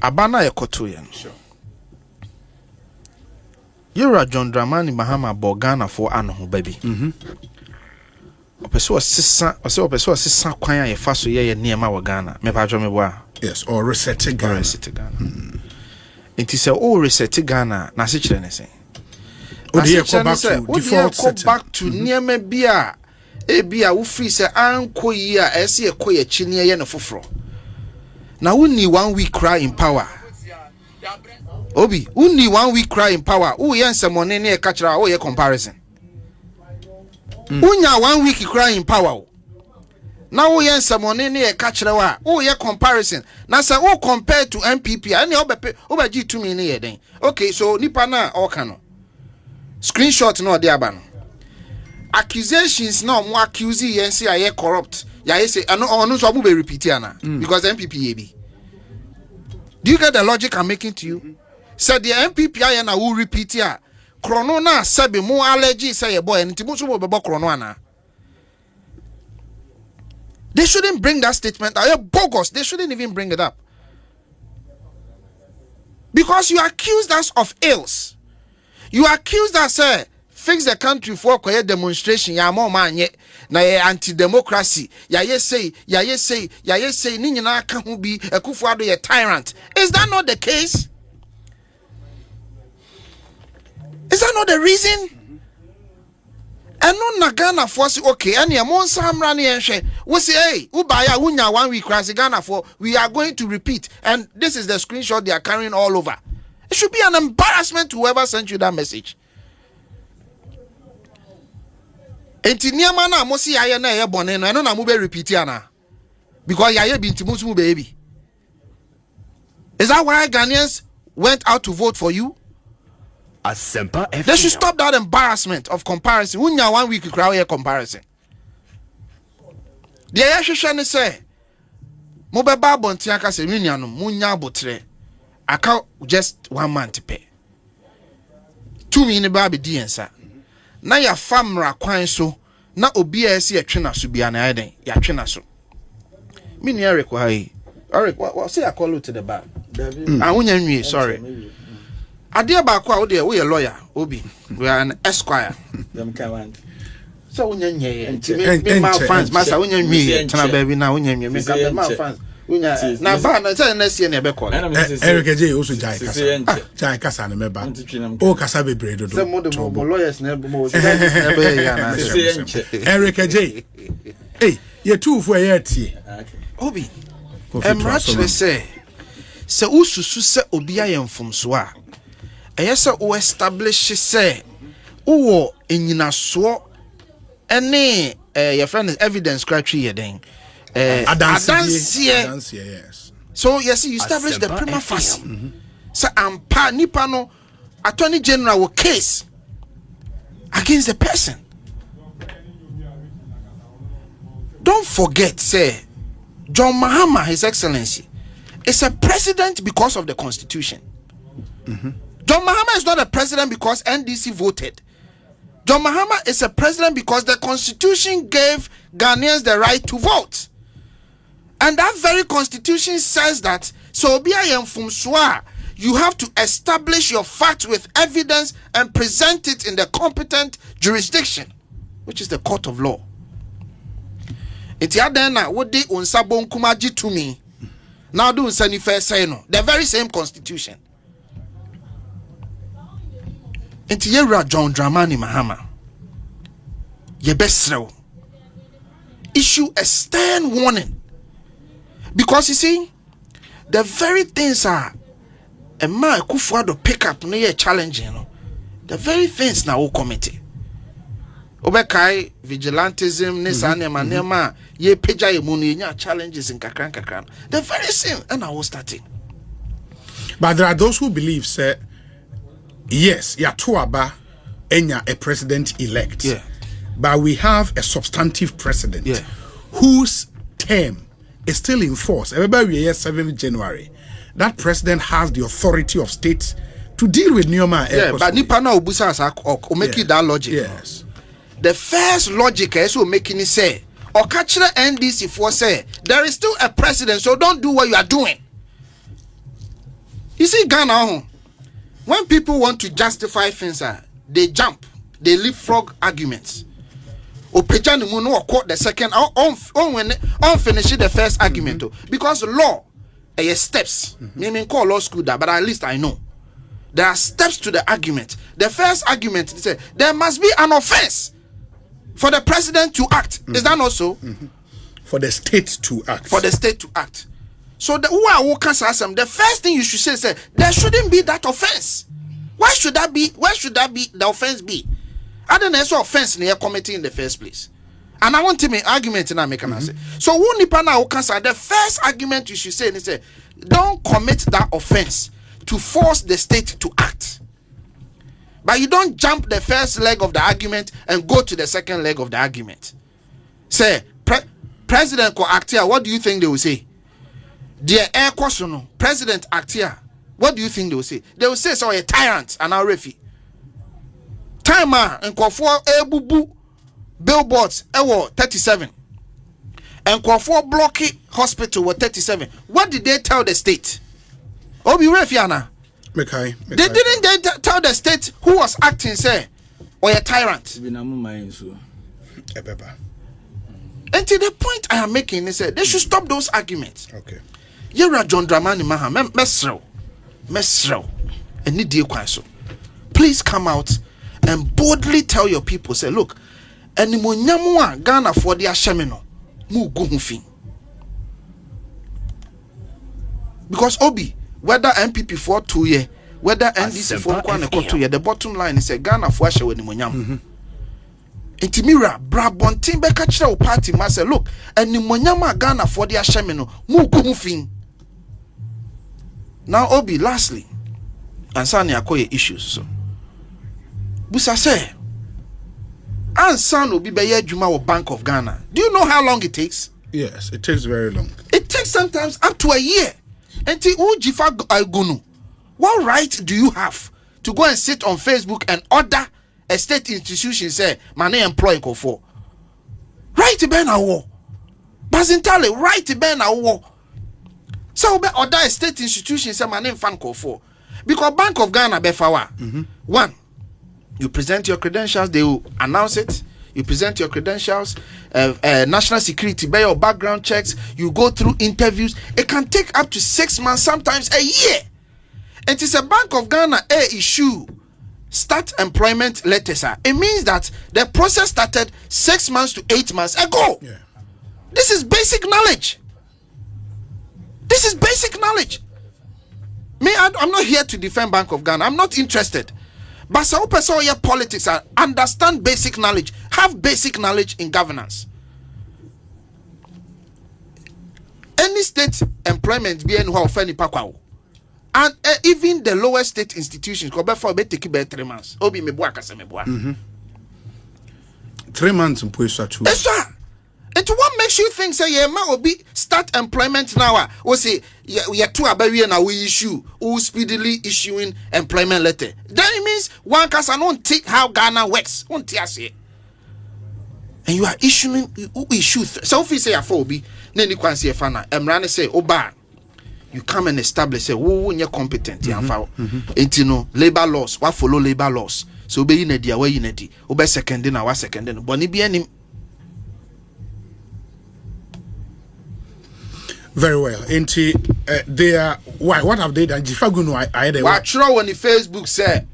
Abana ekoto yen. Sure. You're John Dramani Mahama Bogana for Anno baby. Opeso sisa kwan ye fa so ye niema wa Ghana. Me pa me wa. Yes, or reset Ghana. It is a reset Ghana na se kire ne sen. Go back to default setting. Back to niema bia e bia wo free se anko yi a ese ye koye chi ne ye ne foforo. Now we need 1 week cry in power. Obi, we need 1 week cry in power. Who yen someone near catcher or your comparison? Unya 1 week cry in power. Now we yen someone near catcher or your comparison. Now say oh compared to MPP, I know over G2 me near then. Okay, so Nipana or Kano. Screenshot no diaban. Accusations no more accusing yen say I corrupt. Ya say I know so be repeat because MPP be. Do you get the logic I'm making to you? Said the MPP I na will repeat here. Chrono na sabi mo allergy say a boy and timusu mo bebo chrono na. They shouldn't bring that statement. Are bogus? They shouldn't even bring it up. Because you accuse us of ills. You accuse us say fix the country for quiet demonstration. Ya more man yet na anti-democracy. Ya say ni nyina ka hu bi Akufo-Addo ye tyrant. Is that not the case? Is that not the reason? And no Ghana for okay, and your mon samra ni enhwe. We say, hey, ubaya unya 1 week crazy Ghana for we are going to repeat. And this is the screenshot they are carrying all over. It should be an embarrassment to whoever sent you that message. Enti niama na mo si aye na ye bone no eno na mo be repeat ana. Because yaye bi ntimusu mu baby. Is that why Ghanaians went out to vote for you? They should stop that embarrassment of comparison. Unya 1 week crowd here comparison. The Ayashishani say, Mobeba Bontiaka se Minianum, Munya Botre. I count just 1 month to pay. 2 million baby DNSA. Na ya famra kwan so, na OBS ya trina subiana Aide, ya trina so. Mini Eric, why? Eric, what say I call you to the bar? I won't sorry. Adia ba kwa we a lawyer Obi we are an esquire them can so unya me my fans massa unya nwie tena baby na unya nwie me ka my fans unya na ba na say na sie na be call Eric J also jai kasa na meba o kasa bebre dodo some mo lawyers na mo ya na Eric J hey ye two for ye tie Obi emrachre say se ususu se obi ayemfomso a Ayesa o establish say uwo enyinaso ene your friend is evidence criteria then adansie yes. So yes you establish the prima facie so ampa nipa no attorney general will case against the person. Don't forget say John Mahama, His Excellency, is a president because of the Constitution. John Mahama is not a president because NDC voted. John Mahama is a president because the Constitution gave Ghanaians the right to vote. And that very Constitution says that so you have to establish your facts with evidence and present it in the competent jurisdiction, which is the court of law. Itiadena would de unsabon kumaji to me. Now do unsani fair say no. The very same Constitution. Enti yewra John Dramani Mahama yebesrew issue a stern warning, because you see the very things are a man Akufo-Addo pick up no ye challenging no the very things na wo committee obekai vigilantism ne sa nema ye peja ye mu no nya challenges in kakran the very same and I was starting. But there are those who believe say yes, Yatuaba Enya a president-elect. Yeah. But we have a substantive president whose term is still in force. Everybody here 7th January. That president has the authority of state to deal with Nyoma. Yeah, but Nipana Obusa make it that logic. Yes. The first logic is so making it say, or catch the NDC for say, there is still a president, so don't do what you are doing. You see, Ghana, when people want to justify things, they jump, they leapfrog arguments. Opejani muno or quote the second on finish the first argument because law steps. Meaning call law school that, but at least I know there are steps to the argument. The first argument they say there must be an offense for the president to act. Is that not so? For the state to act. For the state to act. So the first thing you should say is there shouldn't be that offense. Why should that be the offense be? I don't know offense near committee in the first place. And I want to make argument in American say. So the first argument you should say is don't commit that offense to force the state to act. But you don't jump the first leg of the argument and go to the second leg of the argument. Say, President ko act here, what do you think they will say? Dear air question, President act here, what do you think they will say? They will say, so a tyrant and a refi. Timer and Kofi Ebubu billboards, 37. And Kofi Blocky Hospital were 37. What did they tell the state? Obi Refiana. They didn't tell the state who was acting, say, or a tyrant. And to the point I am making is that they should stop those arguments. Okay. You're John Dramani Maha, Mesro, and Nidia Kwaso. Please come out and boldly tell your people, say, look, and Nimonyamu Ghana for the Ashamino, Mu Guhufin. Because Obi, whether MPP for 2 years, whether NDC for 2 years, the bottom line is a Ghana for Asha with Nimonyam. Intimira, Brabontin Bekachra party must say, look, and Nimonyama Ghana for the Ashamino, Mu Guhufin. Now, Obi, lastly, and Sani Akoye issues. So, Busa say, and San will be Baye Juma or Bank of Ghana. Do you know how long it takes? Yes, it takes very long. It takes sometimes up to a year. And what right do you have to go and sit on Facebook and order a state institution say, "Mane employ for"? Right to Ben Awo. Bazintale, right to Ben Awo. So be order a state institution say, "Mane fan for." Because Bank of Ghana befawa. One, you present your credentials, they will announce it. You present your credentials, national security, by your background checks, you go through interviews. It can take up to 6 months, sometimes a year. And it is a Bank of Ghana issue start employment letters. It means that the process started 6 months to 8 months ago. Yeah. This is basic knowledge. This is basic knowledge. Me, I'm not here to defend Bank of Ghana. I'm not interested. But some people your politics understand basic knowledge, have basic knowledge in governance. Any state employment be anywhere offending pakwa. And even the lowest state institutions go back for take 3 months. Obi meboa kase meboa. 3 months in Puesa too. Yes, sir. And what makes you think say yeah ma obi start employment now? We say we are too abawi na we issue who speedily issuing employment letter. Then it means one person don't take how Ghana works. Won't say. And you are issuing issue. So if you say a phobia, then you can say fana. Emrane say oba. You come and establish say who you're competent. And you know labor laws. What follow labor laws? So be in a dia way in a di. Obe seconding na wa seconding. Boni be any. Very well. They are why? What have they done? What throw on the Facebook said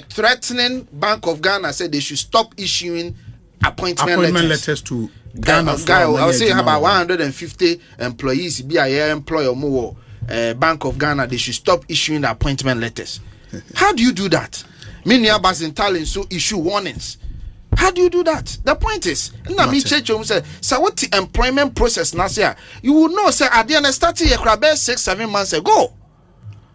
threatening Bank of Ghana said they should stop issuing appointment letters to Ghana. I'll say about 150 employees, BIA employer more Bank of Ghana. They should stop issuing the appointment letters. How do you do that? Many Basintalin so issue warnings. How do you do that? The point is, so what the employment process now say? You will know say at the end starting your 6-7 months ago.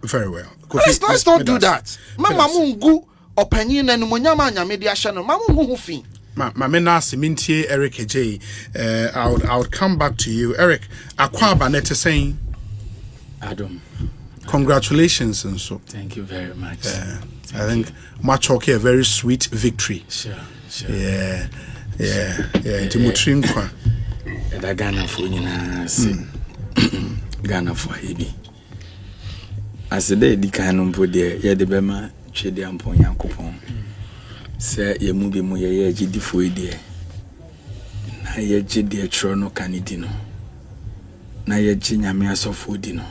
Very well. Let's not do that. Mama mungu opinion and munyama nyamedia channel. Mama mungu fin. Mamena Simintie Eric J. I would come back to you, Eric. Akwaba net saying, Adam. Congratulations and so. Thank you very much. I think much okay, a very sweet victory. Sure. Yeah. Timotrinqua. And Ghana for Ghana for Aide. As the day the canon put there, yeah, the Bema Chediam Ponyankopon. Say, ye mubi mu ye gidi for Aide. Na ye gidi trono canidino. Na ye jinyamia so foodino.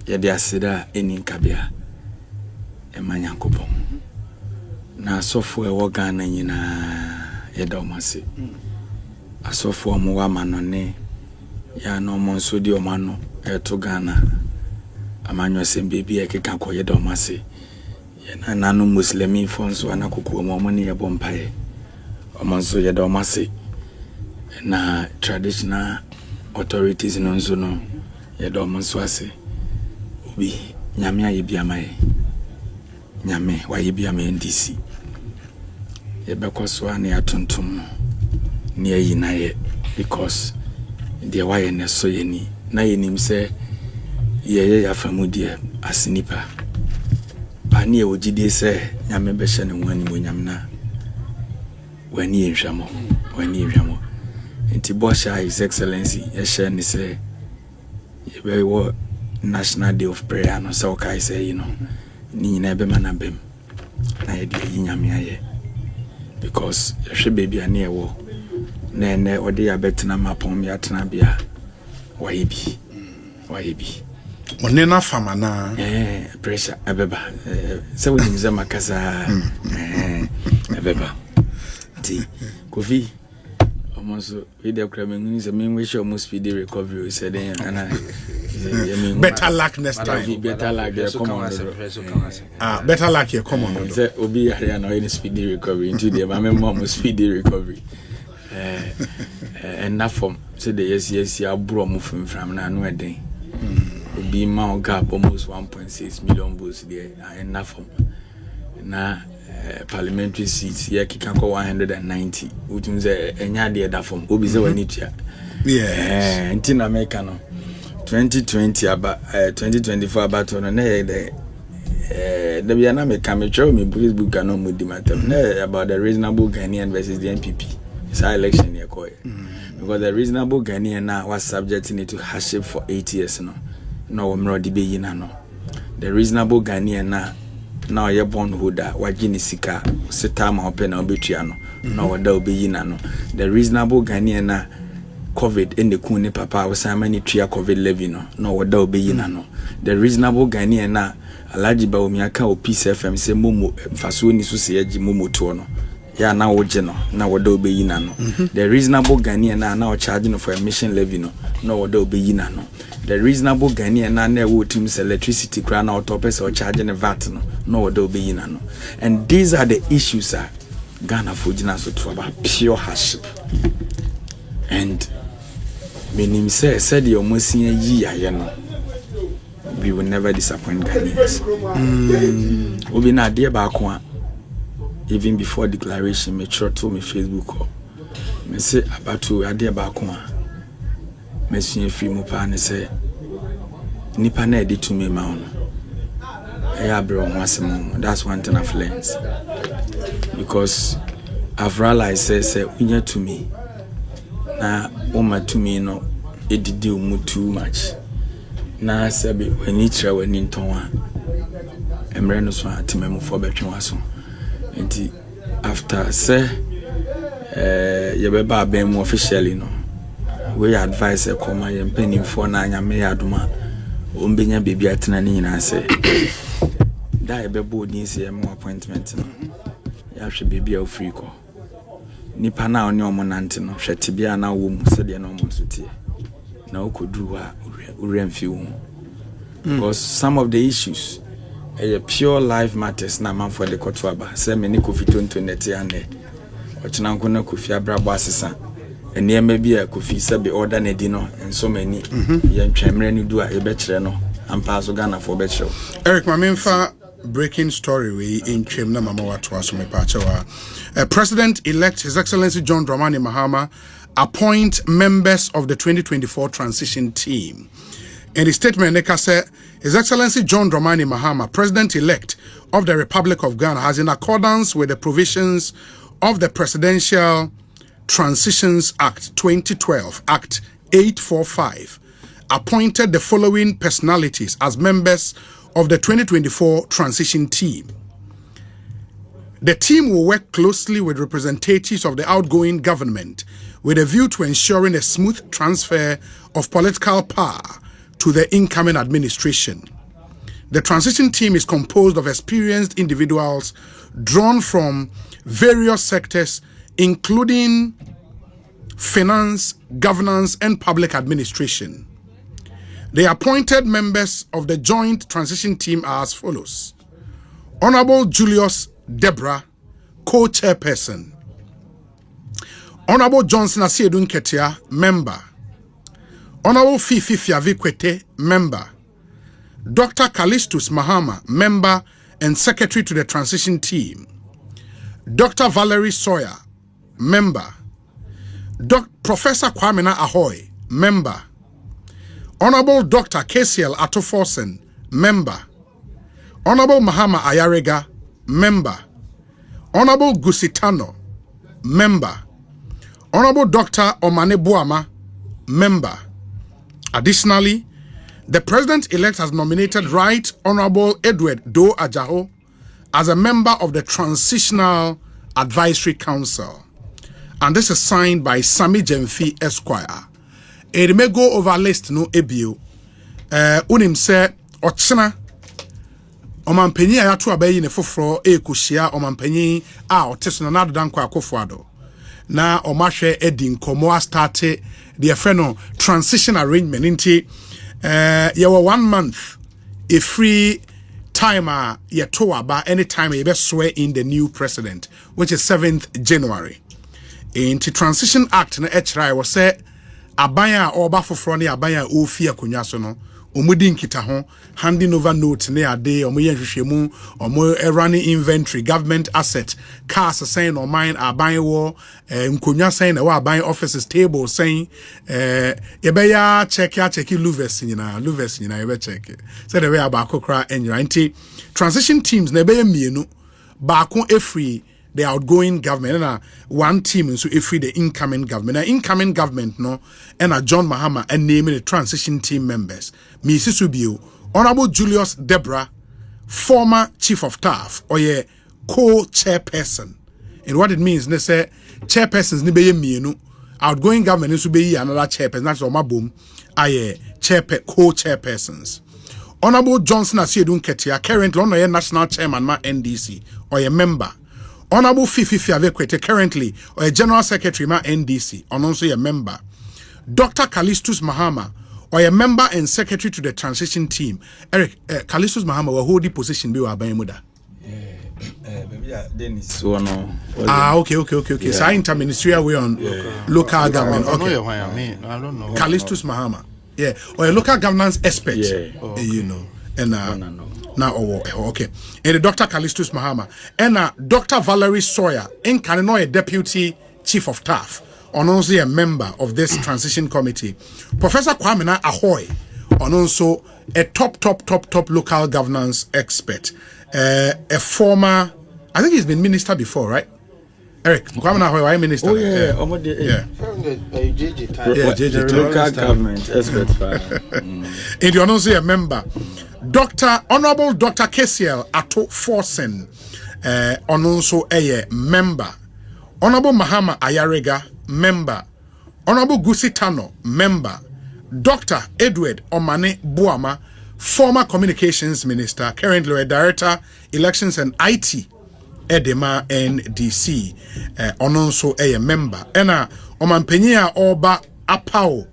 Ye de asida eni kabia. Emanyankopon. Na asofo ewo Ghana nyina yeda omase asofo omo wa manone ya no monso di omano to Ghana amanyo sem baby e keka koye do mase ya na no muslimi fonso anakoko mo ne ye bompae omonso ye do mase na traditional authorities no nso no ye do monso ase obi nyame aye biamae nyame waye biamae NDC ye bekoso ane atontom ne ayi na ye because de waye ne so ye ni na ye nim se ye ya famudie asinipa ba ne ogide se nyame be hye ne ho ani mo nyam na wani enhwamo enti Bosha His Excellency ye hye ne se ye be wo National Day of Prayer no so kai say you know ni nyina be manabem na ye de nyame aye because ye hwe baby ane e wo na ene ode ya betina mapom ya tena bia waye bi onena fama na pressure abeba se we nimza makasa abeba ti Kofi almost we dey cry me say me wish you almost speedy recovery we said and better luck next time better luck come on better luck here come on say obi area na any speedy recovery into the mama speedy recovery and na from say the yes abro mo from na no eden obi ma gap almost 1.6 million votes there and na from na parliamentary seats here kika ko 190 which means enya de da from obi say wani tua in America no 2020 about 2024 about no na the biana me come show me Facebook no mo di matter about the reasonable Ghanaian versus the NPP it's our election here because the reasonable Ghanaian now was subjecting it to hardship for 8 years no we be yina no the reasonable Ghanaian now ye born holder wagini sika setama open na obetua no wada obeyina no the reasonable Ghanaian na COVID in the kuni papa was many tria COVID levy no wada obeyina no the reasonable Ghanaian na alaji ba omiaka o Peace FM say momo faso ni so se yaji momo to no ya na woje no na wada obeyina no the reasonable Ghanaian na o charge no for emission levy no wada obeyina no the reasonable Ghanaian na wo team electricity kra na autopes or charging a VAT no wada obeyina no and these are the issues Ghana for jina so to about pure hardship and meaning said your mosia yi aye no we will never disappoint Ghanaians obi na de ba ko even before declaration me sure to me Facebook me say abatu ade ba ko me sua free mu pa ne say nipa na edi to me ma ono I bro wasem that's one thing I've learned because I've realized say unya to me na uma to me no edidi umu too much na sabi when it ra when ntonwa emre no so atememu for betwe waso enti after say ye be ba ben mu officially no we advise e koma ye mpanin for na anya me aduma ombenya bebi atena ni nyina say da e be board ni say mo appointment no ya hwe bebi a free ko nipa na oni omo nante no hwete bia na wo mu se de na omo sotie na okodu wa uremfi wo because some of the issues pure life matters na man for the kotwaba say me ni Kofi Tonto nete ande ochina nko na Kofi abrabo asesa enema bia Kofi se be order na di no enso mani ye ntwemre ni du a e be kire no ampa so Ghana for be kire Eric Mamemfa breaking story we in Twem na mama watu asome pa chewa President-elect His Excellency John Dramani Mahama appoint members of the 2024 transition team. In the statement, Neka said, His Excellency John Dramani Mahama, President-elect of the Republic of Ghana, has, in accordance with the provisions of the Presidential Transitions Act 2012, Act 845, appointed the following personalities as members of the 2024 transition team. The team will work closely with representatives of the outgoing government with a view to ensuring a smooth transfer of political power to the incoming administration. The transition team is composed of experienced individuals drawn from various sectors, including Finance, Governance, and Public Administration. The appointed members of the joint transition team are as follows. Honorable Julius Deborah, co-chairperson. Honorable Johnson Asiedun Ketia, member. Honorable Fifi Fiavikwete, member. Dr. Callistus Mahama, member and secretary to the transition team. Dr. Valerie Sawyer, member. Professor Kwamena Ahoy, member. Honorable Dr. KCL Atoforsen, member. Honorable Mahama Ayarega, member. Honorable Gusitano, member. Honorable Dr. Omane Buama, member. Additionally, the President-elect has nominated Right Honorable Edward Do Ajaho as a member of the Transitional Advisory Council. And this is signed by Sami Jemfi Esquire. It may go over list no ebio. Unim se ochina omampenyi ayatu abayi ne foforo ekushia omampenyi a oteso na adodan kwa akofo na omahwe edi nkomo starte the freno transition arrangement nti yewa 1 month a free timer yeto aba anytime you be swear in the new president, which is 7th January. In the Transition Act na echrai was say abaya oba foforo ne abaya ofi akonwa so no omudi nkita ho handing over note ne ade omoye hwehwemu omo running inventory government asset cars saying or mine aban wo nkonwa saying na wa aban offices table saying yebeya check louvers nyina yebe check say the way abakokra enra nti transition teams na beya mienu baako efree the outgoing government and one team so if the incoming government. The incoming government no and John Mahama and naming the transition team members. Mrs. Subio, Honorable Julius Deborah, former chief of staff or a co-chairperson. And what it means, they say chairpersons ni be me outgoing government is to be another chairperson. That's all my boom. Co-chairpersons. Honorable Johnson Asiedun Ketia, currently on a national chairman ma NDC or a member. Honorable Fifi Fiavekwete, currently or a general secretary ma NDC, and also a member. Dr. Callistus Mahama, or a member and secretary to the transition team. Eric, Callistus Mahama will hold the position be by Muda. Okay. Yeah. So interministerial way on local government. Okay. I don't know. Callistus Mahama. Yeah. Or a local governance expert. Yeah. You know. And now okay. And the Dr. Callistus Mahama. And Dr. Valerie Sawyer, in Canano, a deputy chief of staff, and also a member of this transition committee. Professor Kwamena Ahoy, and also a top local governance expert. A former, I think he's been minister before, right? Eric, Kwamena Ahoy, why minister? Oh yeah. Local government expert. And you also a member. Honorable Dr. KCL Ato Forsen, and also a member. Honorable Mahama Ayarega, member. Honorable Gusitano, member. Dr. Edward Omane Buama, former communications minister, currently a director, elections and IT, Edema NDC, and also a member. And Omampenia Oba Apao,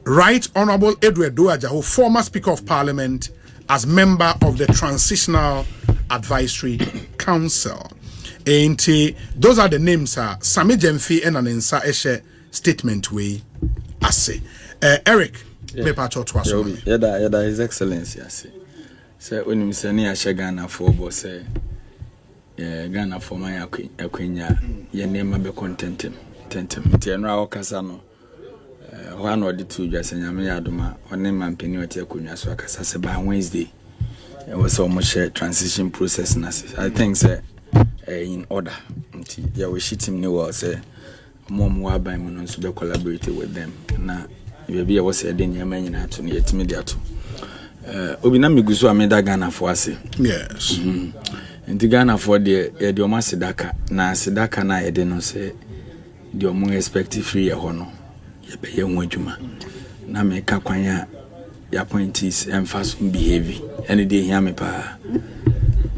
Right Honorable Edward Duajaho, former Speaker of Parliament, as member of the Transitional Advisory Council. And those are the names, Sami Jemfi and Anensa Eshe statement we say. Eric, paper to us. Yeah, His Excellency, I say. So when you say near Shagana for boss, Ghana for my Aquina, your name may be contented. Tianra Casano. One or the two just in Yamiaduma, one name and penny at Yakunya Swaka by Wednesday. It was almost a transition process. I think, sir, in order. Yeah, we shit him new say, Mom by Monos to collaborated with them. Now, maybe I was a dinner man at to yet mediato. Obinami Gusu made a Ghana for us. Yes. And the Ghana for the Edioma Sedaka, na Sedaka na Edeno say, the Omo expected free a honor. Ye wajuma na me ka kwanya ya appointees emphasis behavior any day hear me pa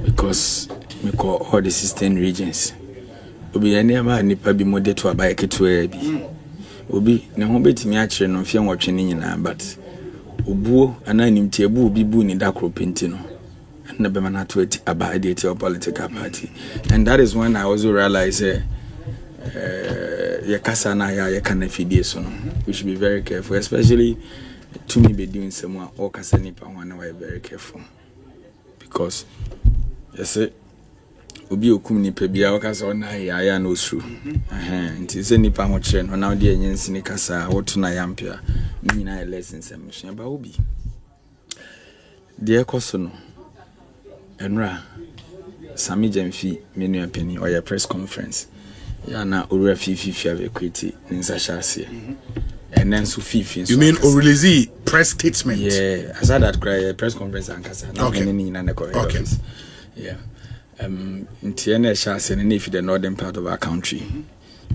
because me call all the 16 regions obi any ma nipa bi moderate to abaye keto bi obi ne ho betimi a kire no fie nwotwe ne nyina but obuo ana nimtie bu obi bu ni dakro penti no na be man to about Aide or political party. And that is when I also realized ya kasa na ya kana fidie so no we should be very careful, especially to me be doing someone or kasa nipa one way very careful, because yes obi okum nipa bia o kasa ona ya no true nti se nipa ho kire no na de enyensi ni kasa wotu na yampia ni na lessons am ba obi de ekoso no enra Sami Jemfi menu penny or your press conference. Yana Ura Fifi have equity in Sashasi. And then so Fifi. You mean Orilizi press statement? Yeah, I saw that cry press conference and Casa. Okay. Okay. Yeah. In Tiana Shas and if the northern part of our country.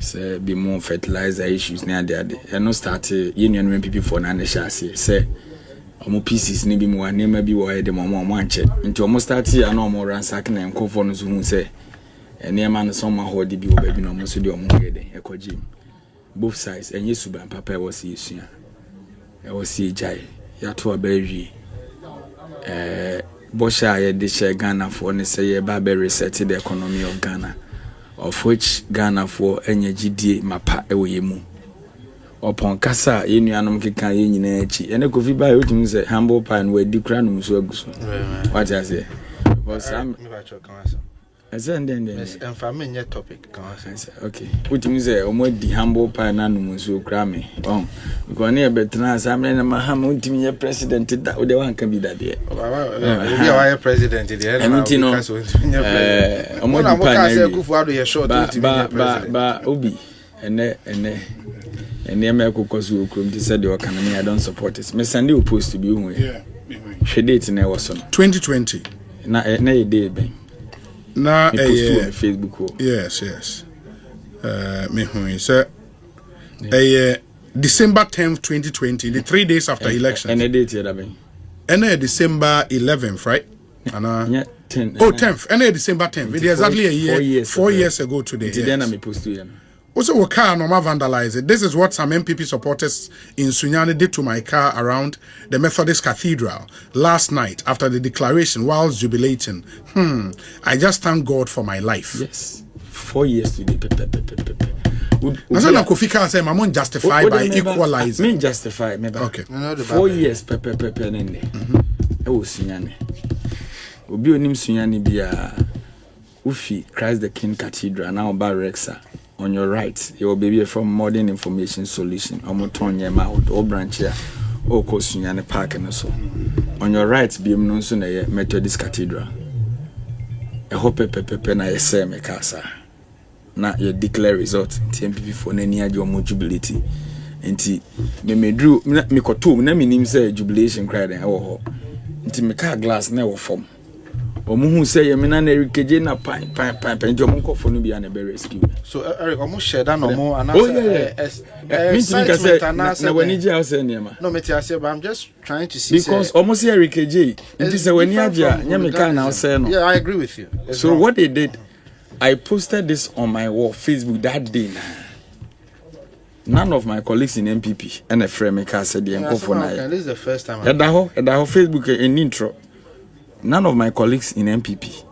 Say be more fertilizer issues near there. And no start union when people for Nanda Shasi. Say omo pieces ni bi mo ane ma bi wo he de mo anche nti omo start ya na omo ransack na enkofo no so hu se ene ma no so ma ho de bi wo ba bi no omo so de omo he de ekogim both sides enye suban papa e was yesua e was jai ya to abawi bosha ye de share Ghana for ne say ye ba be reset the economy of Ghana, of which Ghana for enye gidie mapa e wo yemu upon kasa yenuanom keka ye nyina achi ene Kofi ba you tumi say humble pie no adi kra no so aguso what I say because I'm I say then and family net topic can I say okay what tumi say omo di humble pie na no so kra me because na betena assemble na mahama tumi ye president da o de wan kan bi da de obi a president de na because omo di pie na Kufu ado ye short ba obi ene and the American Kosu Krum said the economy I don't support it. Miss Sandy supposed to be she date in was on 2020. Na a day ben. Na Facebook. Yes. Me who sir December 10th, 2020, the 3 days after election. And a date here ben. And December 11th, right? And 10th. And December 10th. It is exactly a year. 4 years ago today. Then I'm supposed to also, we can't vandalize it. This is what some MPP supporters in Sunyani did to my car around the Methodist Cathedral last night after the declaration while jubilating. I just thank God for my life. Yes. 4 years today. I said, Kofi can say, I'm justified by equalizing. Me justify. Okay. 4 years. Nende. Oh, Sunyani. Obi onim Sunyani biya. Ufi Christ the King Cathedral now Barexa. On your right, your baby from Modern Information Solution, Omotonya Mouth, or branch here, or Kosunyane Park and so. On your right, be known soon a Methodist Cathedral. A hope pepe na say me casa. Na your declare result, TMPP for any your jubility. Nti me drew me koto na me nim say jubilation cry den ho. Nti me car glass na wo form. Omuhu say ye me na erikeje na pan jo mo nkofo no bia na be rescue. So Eric omu share that no more and me say na wani je house niema. No me ti ase but I'm just trying to see because almost erikeje nti say wani aja nya me car na say no. Yeah, I agree with you. So wrong. What they did, I posted this on my wall Facebook that day. None of my colleagues in MPP and a friend make us said the nkofo na. This is the first time. At the Facebook in intro. None of my colleagues in MPP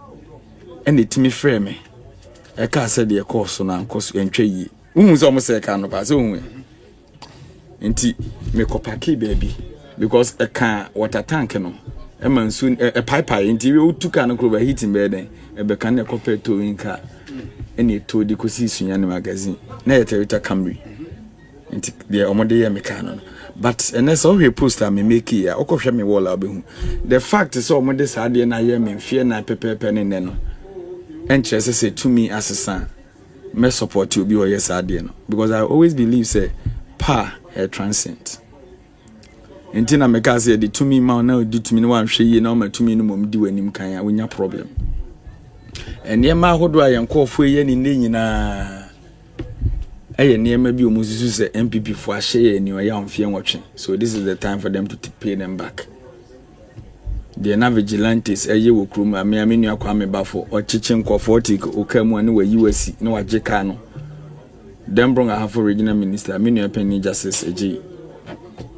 and the Timmy frame me. I can't say the course on and course and trade. Who's almost a kind of pass only. Inti me copaki baby because a car water tank no. A man soon a piper interior took an over heating bed a becana copper towing car. And it told the Ekosiisen magazine. Near Territa Camry. Inti the Omode Mecano. But unless all he post I make here, or me wall the fact is all my this idea na year me fear na pepe pen no. And say to me as a son, me support you be or yes idea no. Because I always believe say pa a transcend. Intina me ka say the to me ma na do to me no wan hwe ye na o ma to me no mom di wanim kan a wonya problem. And ye ma hodo ayen kofo ye ni nyina Aye niema bi omususu say MPP for ahye ni oya onfie nwotwe. So this is the time for them to pay them back. The na vigilantes aye wo krum ame nu akwa me bafo ochichi nkofo tik okamu ani wa USC na waje ka no. Dem brong a half regional minister, many penny justice AG.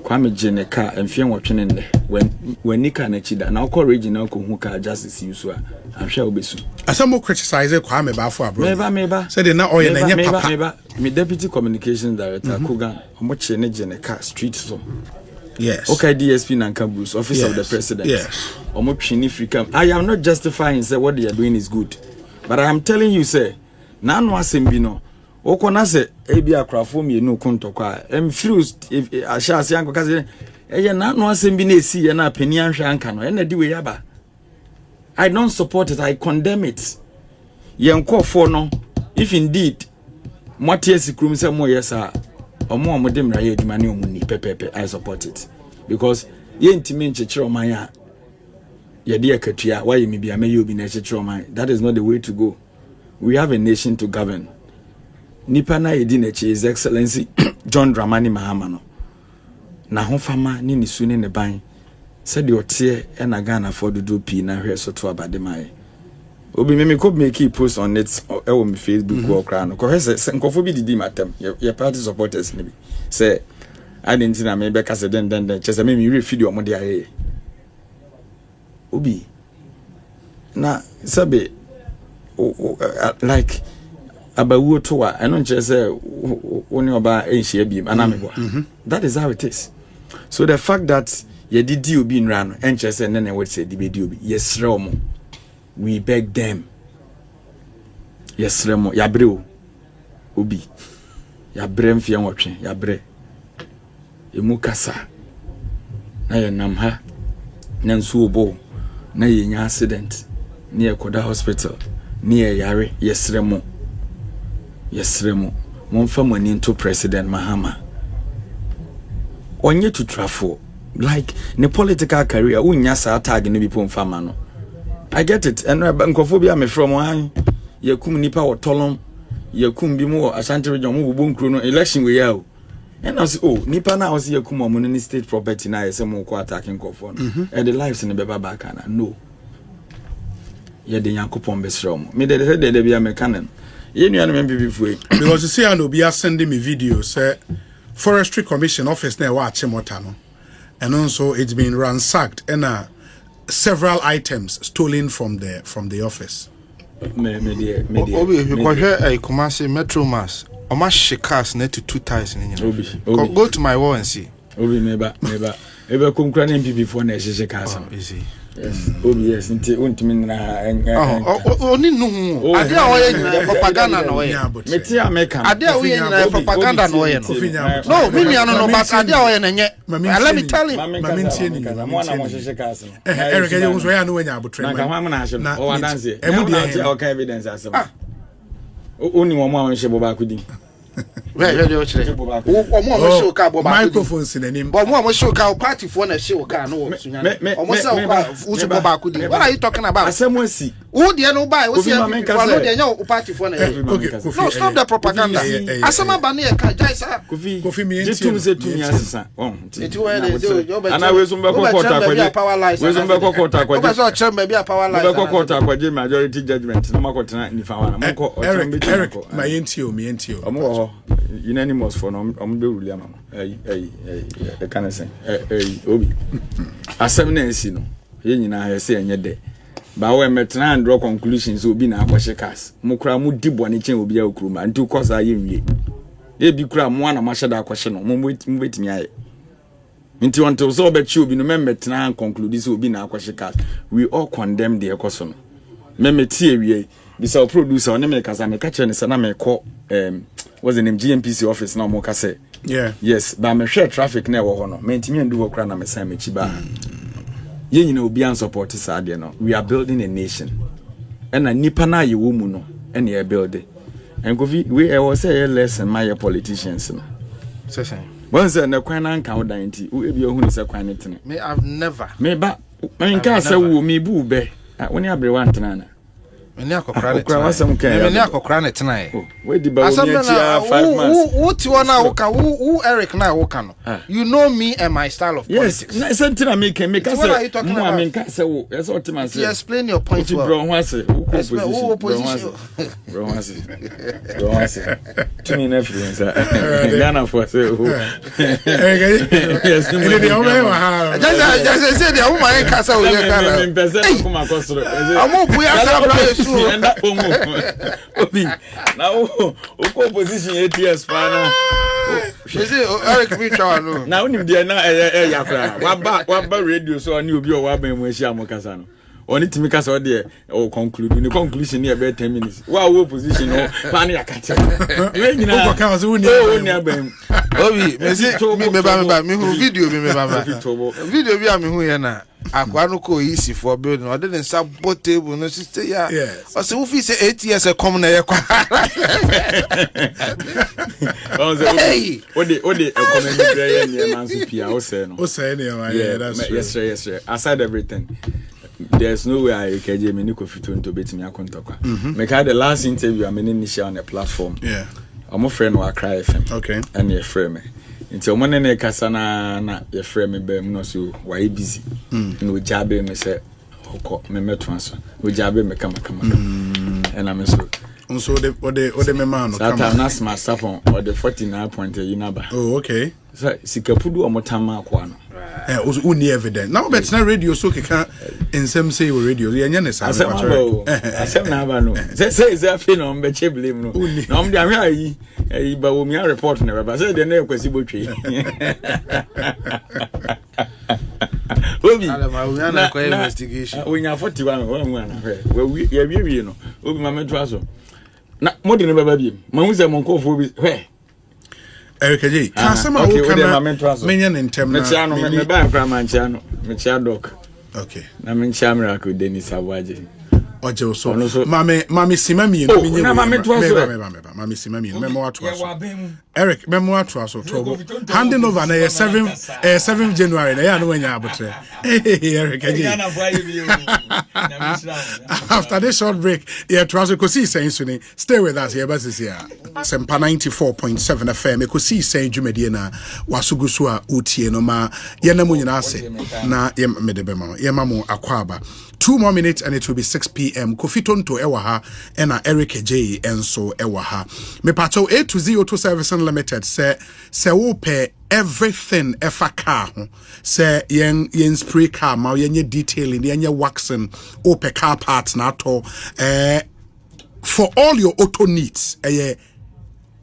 Kwame Jeneka and Fian watching in when Nika Nechida, now call regional Kuhuka justice usua. I'm sure be soon. As some more criticize Kwame Bafo abroad. Meba. Said they not oil and papa. Me deputy communications director Kugan, much Jeneka street so. Yes. Okay, DSP Nanka Bruce, office of the president. Yes. I am not justifying say what they are doing is good. But I am telling you, say, Nan was Bino. Okona se ebi akrafo mi enu kontokwa em fused if asha ase anko kaze na no asem bi na esi ye na pani anhwa anka no na di we yaba. I don't support it, I condemn it. Yenkofo no if indeed motie sikrum se mo yesa omo dem ra ye aduma ne omuni pepepe I support it because ye ntimi nchechiro man ya ye de akatua why me bia me ye obi na chechiro man. That is not the way to go. We have a nation to govern. Nipana Edinechi, His Excellency John Dramani Mahama no. Na honfama ni nisu ne ban. Said your tear and a Ghana for the do P na here so to abademae. Obi me could make a post on it or on Facebook or crown. Because Senkofobi did matem. Your party supporters maybe. Say I didn't know maybe because then just maybe you feed your money. Obi. Na sabe like abawu to wa I don't just say only about enhia biem anamebo. That is how it is. So the fact that ye did you be in ran and just say nene what say di be di yes remo we beg them yes remo ya bre obi ya bre mfia nwotwe ya bre emu kasa na ye nam ha na nsu obo na ye nya accident na ye koda hospital na ye yare yes remo monfa money into President Mahama onye to travel like ne political career unya sa tag no bi pon fama no I get it and nkofobia me from han yakum nipa wotolom yakum bi mu Ashanti region mu bubu nkro no election we ya o and I say oh nipa na was yakum mo no state property na yese mo ko attacking nkofo no and the lives in the beba back na no ye de yankopon be srom me de bia me kanen because you see I know be sending me videos say Forestry Commission office na wa Chimota no and also it's been ransacked and several items stolen from the office. Obi you go here Kumasi Metro Mass Oma shikas net to 2 ties in go to my wall and see. Obi meba kumkra na MPP for na shikas easy. Yes. Yes, nti untimi na oni nu ade a oye nyina propaganda na oye meti America ade a oye nyina propaganda na oye no me nua no but ade a oye na nye let me tell you mama ntie ni mo na mo sheshe kase Eric ye wo so ya no wanya abotre na ka hwa na ahye o wadanse emu de o ka evidence asem oni wo mo ahye boba akudi Where you chere omo show ka boba microphone sinanim but mo show ka party for na show ka no sunya omo say o boba akudi what are you talking about asem asi who dey no buy we say no dey nya party for na no stop the propaganda asema ba na e ka jai sa Kofi mi enti se tumi asesa eti where dey ana we so mbeko court akwaje we so mbeko court akwaje we so chere me bia power line mbeko court akwaje majority judgment no makotena nifa wana mko Eric my enti omo unanimous for no be rule am e kan say obi asem na ensi no ye nyina ya say enye de ba we metna and draw conclusions obi na akwahye cars mukura mu dibone chen obi a okuruma nti kosa ye nwie e bi kura mu ana mahye da akwahye no mu betimi aye nti wonto so obechi obi no metna and conclude so obi na akwahye cars we all condemn the ekoso no memeti ewie bisa producer on me kasa me kache ne sana me ko was the name GMPC office na mo kase yes ba me share traffic na wo ho no me ntimi ndu wo kra na me san me chi ba ye nyina obi an support sade no we are building a nation and nipa na ye wo mu no and ye build and Kofi we was say less and my politicians no say once na kwan na nka wodan nti e bi ohunu se kwan netene me I've never me ba me nka se wo me bu be woni abre wa ntena na Many akokra tonight. Where the baby 5 months? Who Eric na woka no? You know me and my style of politics. Yes, something I make us. What are you talking about? I mean, that's what I say. Explain your point well. Bro, who opposition? Bro, 2 influence. Ghana for say who. Yes, just say the woman in casa we Ghana. Obi now opposition ATS pana Eric Mitchell no now unim dia na yakra waba radio so ani obi o waba mu ahia amokasa no oni timi kasa o de o conclude ni conclusion ni about 10 minutes wa opposition no pana yakata we nyina ka so uni abam Obi me ba me hu video me ba video bi a me hu ye na akwa no ko easy for building or didn't support table no sister ya o se wo fi say 8 years e come na ye kwa ode economy prayer ni man so pia o say no yeah that's true. yes aside everything there's no way I can get me Kofi Tonto betimi akontokwa make the last interview I'm initial on the platform I'm a friend wa cry FM okay and your friend nti o monene ne kasa na your friend me be no so why busy no jabe me say hoko me meto aso o jabe me kama and I'm so the me man no kama that na smart sapon or the 49 point yinaba oh okay so sikapudu o motama akwa no only evidence now but na radio so keka ensem say o radio yenye ne sa asem na aba no say afi no mbe che blame no na mde ahwe ayi ba wo mi report na ba say de na ekwasi botwe obi na investigation onya 41 wa mu na hwe ya wie no obi ma meto aso na mode ne baba bi ma hu se monkofo bi hwe Eric J. Kasama ukana menya ntem na me ba nkra mancha no me chia doc okay na me chia miracle Denis Abuaje oje so mame simami no menye mame simami no memo ato aso Eric memo ato aso tobo handing over na 7 January na ya no wanya abotre Eric J. After this short break to Ekosiisen stay with us here basisi here Sempa 94.7 FM Ekosiisen dwumedie na wasugusu a utie no ma ye na mu nyina ase na ye medebema ye mamu akwaba 2 more minutes and it will be 6 p.m. Kofi Tonto ewa ha ena Eric J enso ewa ha me pacho A to Z Auto Service Unlimited se wo pe everything efa car ho se yen spray car ma yen detailing yen waxing open car parts na to for all your auto needs A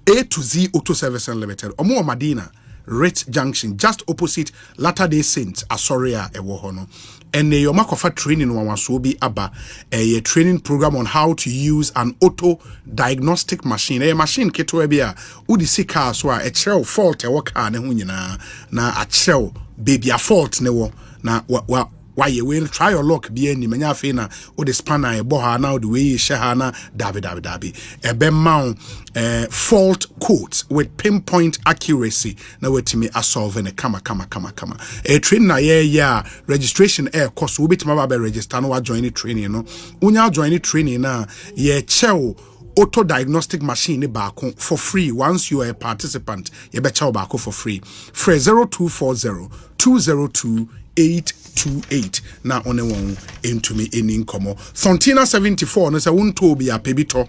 to Z Auto Service Unlimited omo Madina Rich Junction just opposite Latter-day Saints Asoria ewo ho no and your makofa training wanwaso bi aba a training program on how to use an auto diagnostic machine a machine keto bi a udi sika so a chew fault e wo car ne ho nyina na a chew baby a fault ne wo na why you will try your luck be any manya fe na o the spanner e bo ha na o the way she ha na dabi e be mount fault codes with pinpoint accuracy na wetimi a solve ne kama e train na yeah registration cost we bitima ba register no wa join training no unya join training na ye chew auto diagnostic machine baako for free once you are a participant ye be chew baako for free 0240 202 828 na one won entumi eni nkomo Fontina 74 no se wonto bi apebito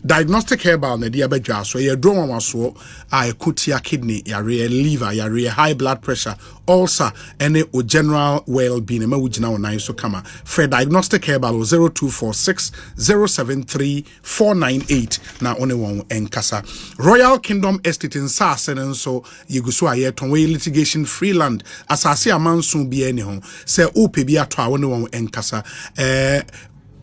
diagnostic herbal na dia badwa so ye drone waso a ekutia kidney yare liver yare high blood pressure ulcer any o general well-being ma wugina onan so kama for diagnostic herbal 0246 073 498 na one won enkasa Royal Kingdom Estate in Sasen so yeguso aye ton we litigation free land asase amanso bi ani ho se ope bi ato a one won enkasa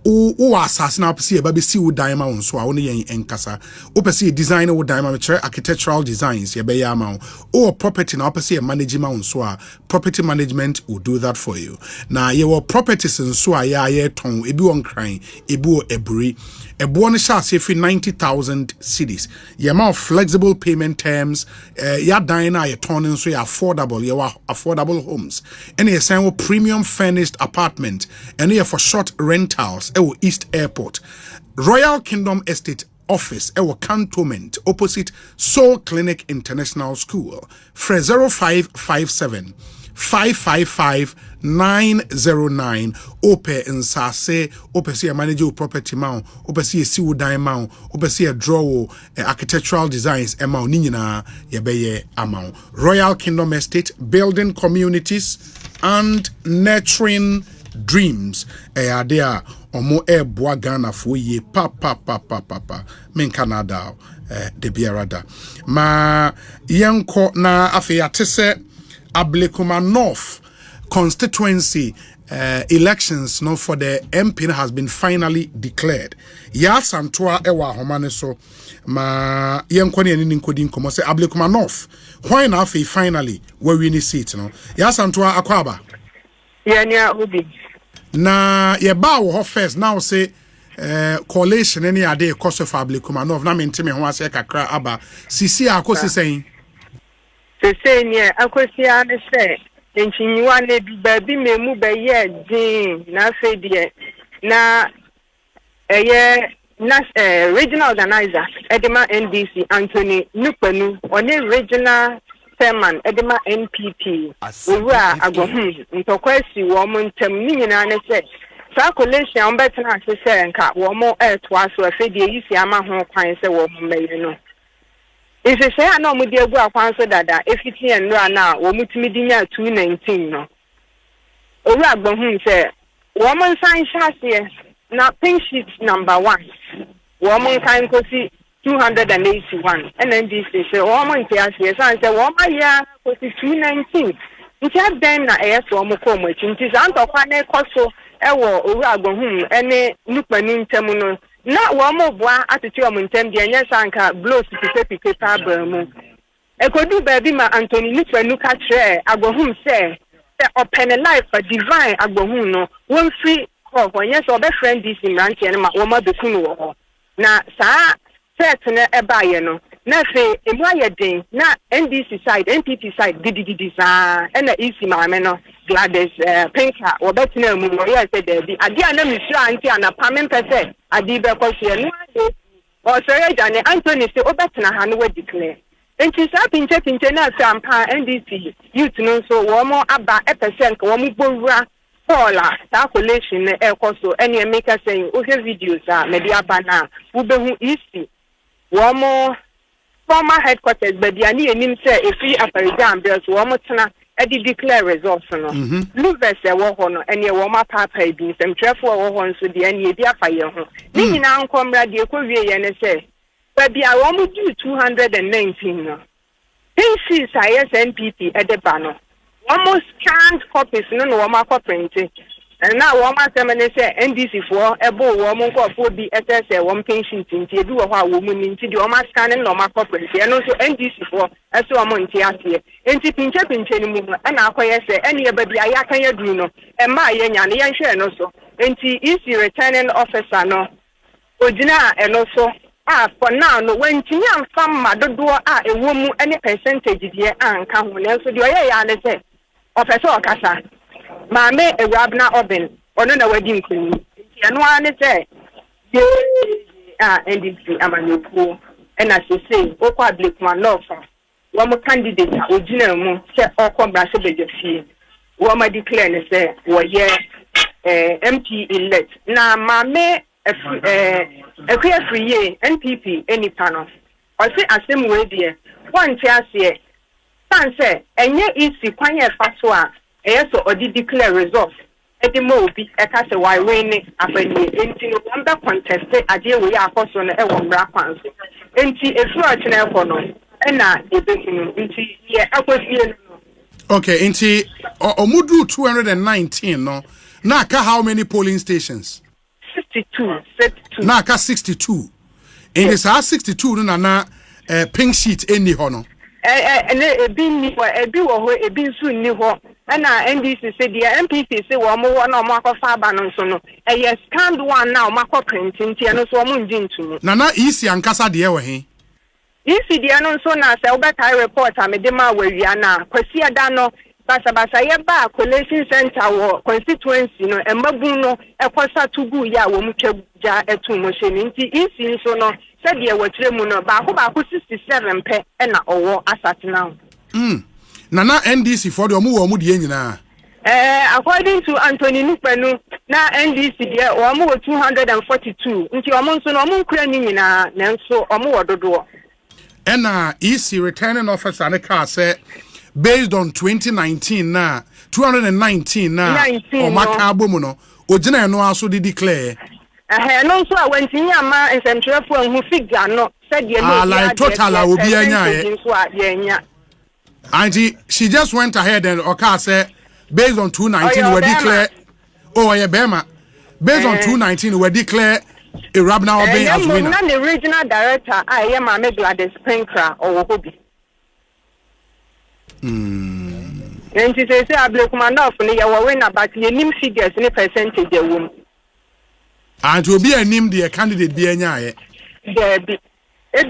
o assassin apesi e ba be si wo dan ma won so a wo ne yen enkasa o pesi design wo dan ma chere architectural designs ye be ya ma o property na apesi e manage ma won so a property management will do that for you na ye wo properties so a ye ton ebi won kran ebi wo eburi ebo no sha se fi 90,000 cedis ye ma flexible payment terms ya dan na ye ton so ya affordable ye wa affordable homes and ye sign wo premium furnished apartment and ye for short rentals ewo East Airport, Royal Kingdom Estate office ewo Cantonment opposite Soul Clinic International School. Fre 0557 555 909 ope nsase ope see manage property ma ope see siwu dan ma ope see draw architectural designs ema ni nyina ye beye ama Royal Kingdom Estate, building communities and nurturing dreams there omo boa Ghana fo ye pa men Canada de biarada ma yenko na afiyate se Ablekuma North Constituency elections no for the MP has been finally declared. Ya Santua ewa homane so ma yenko ni ani nkodi nkomo se Ablekuma North why na afi finally we win seat no. Ya Santua akwaba. Nya obi. Na ye ba wo first now say coalition any ade cost of Ablekuma North na mentime ho ase kakra aba sisi akosi sen. Sese nye akosi ane se nchinywa ne bi baby memu be ye din na fe die na regional organizer edema NDC Anthony Nupenu one regional chairman edema NPP owura agohun ntokwasi wo mo ntem ni nyina ne se sa coalition on betena se nka wo mo to aso afe die yisi ama ho kwan se wo mo meyi no. If you say I know me dey go akwan so dada efiti enra na wo mutimi dinya 219 no. Oru agbohun say wo mo san hase na pink sheet number 1. Wo mo kan kosi 281 NDC say wo mo ntia hase san say wo ma ya kosi 219. Ntia den na so mo ko mo nti san to kwa na ekoso ewo oru agbohun ene nupanu ntemu no. Na wamo bua atiti omu ntem de enya sanka blows pipe paper mu ekodu baby ma Anthony Nupenu ka kire agbohum se open life for divine agbohum no won free call onye so be friend this imrantie no ma wo ma bekunu wo ho na saa set na eba ye no na fe emu ayeden na NDC side NPP side gidi saa na isi maame no Gladys Pinka wo betina mu no ye se dey ade ana misu anti ana pamen pese ade be kwose no ade o so ye jane Anthony se obetina ha no we declare enti sa pinche na sampa NDC youth no so wo mo aba epese nka wo mo bowura Paula ta collation na ekoso ene make say o he videos a media bana wo behu isi wo mo former headquarters baby ani enim say efi Afaridan bills wo mo tena edi declare results no Luvers e wo ho no ene wo ma papa bi semtrefo wo ho nso de ene ebi afaye ho ni nyina nkomra de ekowie ye ne say baby a wo mo do 219 no this NPP e de ba no almost scanned copies no wo ma print and now wo ma semene say NDC for ebo wo mo nkofo bi ss wo pension tinti ebi wo ho a wo mu ninti de wo ma scan no ma print e no so NDC for eso wo mo nti ase enti pinche ni mu na akoye say ene e ba bia ya kan ya duru no e ma ye nya ne ye hwe no so enti isi returning officer no ojina e no so for now no when tinya mfam madodo a ewo mu ene percentage die anka ho ne so de oye ya ne say officer okasa Mame Ewabna Oben, ono na wadi nkuni. Eno ane se NDC amanyupo ena sese okwa Ablekuma North. Wo mo candidate a ogina mu se okwa brase bejefie. Wo ma declare ne se wo ye MP elect. Na mame free NPP any panel. O se asem we de won ti ase san se enye isi kwanye fa so a so odi declare results edi mo obi eka se why win afani enti no wonder contest ade we akoso no e wo mra kwanso enti efu achine ekọ no na ebekunu enti ye akosie no okay enti omudu 219 no na ka how many polling stations 62 na ka 62 in this 62 no na pink sheet eni ho no ebi ni wo ho ebi nsu ni ho na NDC say the MPP say wo mo na mo akofa aba no so no yes scanned one now makọ print nti no so mo nji ntu na isi ankasa de we he isi de no so na say obeta report amede ma wawia na kwasi ada no basa ye ba collation center wo constituency no emabu no ekosa tugu ya wo mutwaja etu mo hye nti isi so no se de wotire mu no ba ko 67 pe na owo asate now na NDC for the omu wo mu de nyina according to Anthony Nupenu na NDC de omu 242 nti omu nso no omu nkura ni nyina na nso omu wododo ena EC returning officer ne ka say based on 2019 na 219 na omaka abomu no ogina eno aso de declare no nso a wantinya ama nsentwerefo anhu figure no said ye no like total a obi anya ye and she just went ahead and oka say based on 219 we declare yeah bema based on 219 we declare Irabna Obey as winner na the regional director I am Gladys Pinkra or Hobi and she says I block my off and you were winner but your name figures in a percentage the womb and will be a name the candidate be anya there be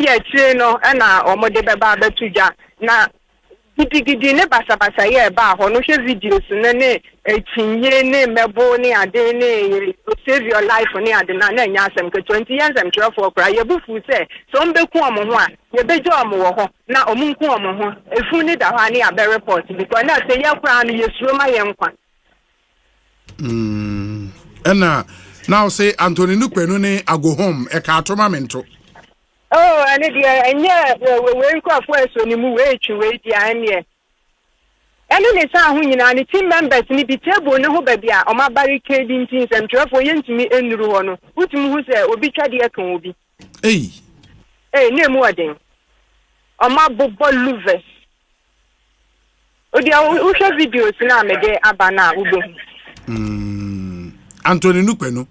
a trainer and or Modeba Betuja na gidi ne basa ye ba ho no hwe videos ne etinye ne mebo ne ade ne save your life ne ade na nya asem ke 20 years am 12 kra ye bufu se so mbeku omo ho a ye beje omo wo ho na omo nku omo ho efu ni da ho ani abe report because na se ye kra no yesuro ma ye nkwa ena now say Anthony Nupenu ne ago home e ka tournamento oh and we go for so ni mu we twi we di anye ene ne sa hu nyina ni team members ni bi table ne ho ba bia o ma barricade ntin sem twefo yentimi enuru ho no utimi hu se obi twade kan obi ne mu oden o ma bobo luves odi o hwe videos na me de abana ubo Anthony Nupenu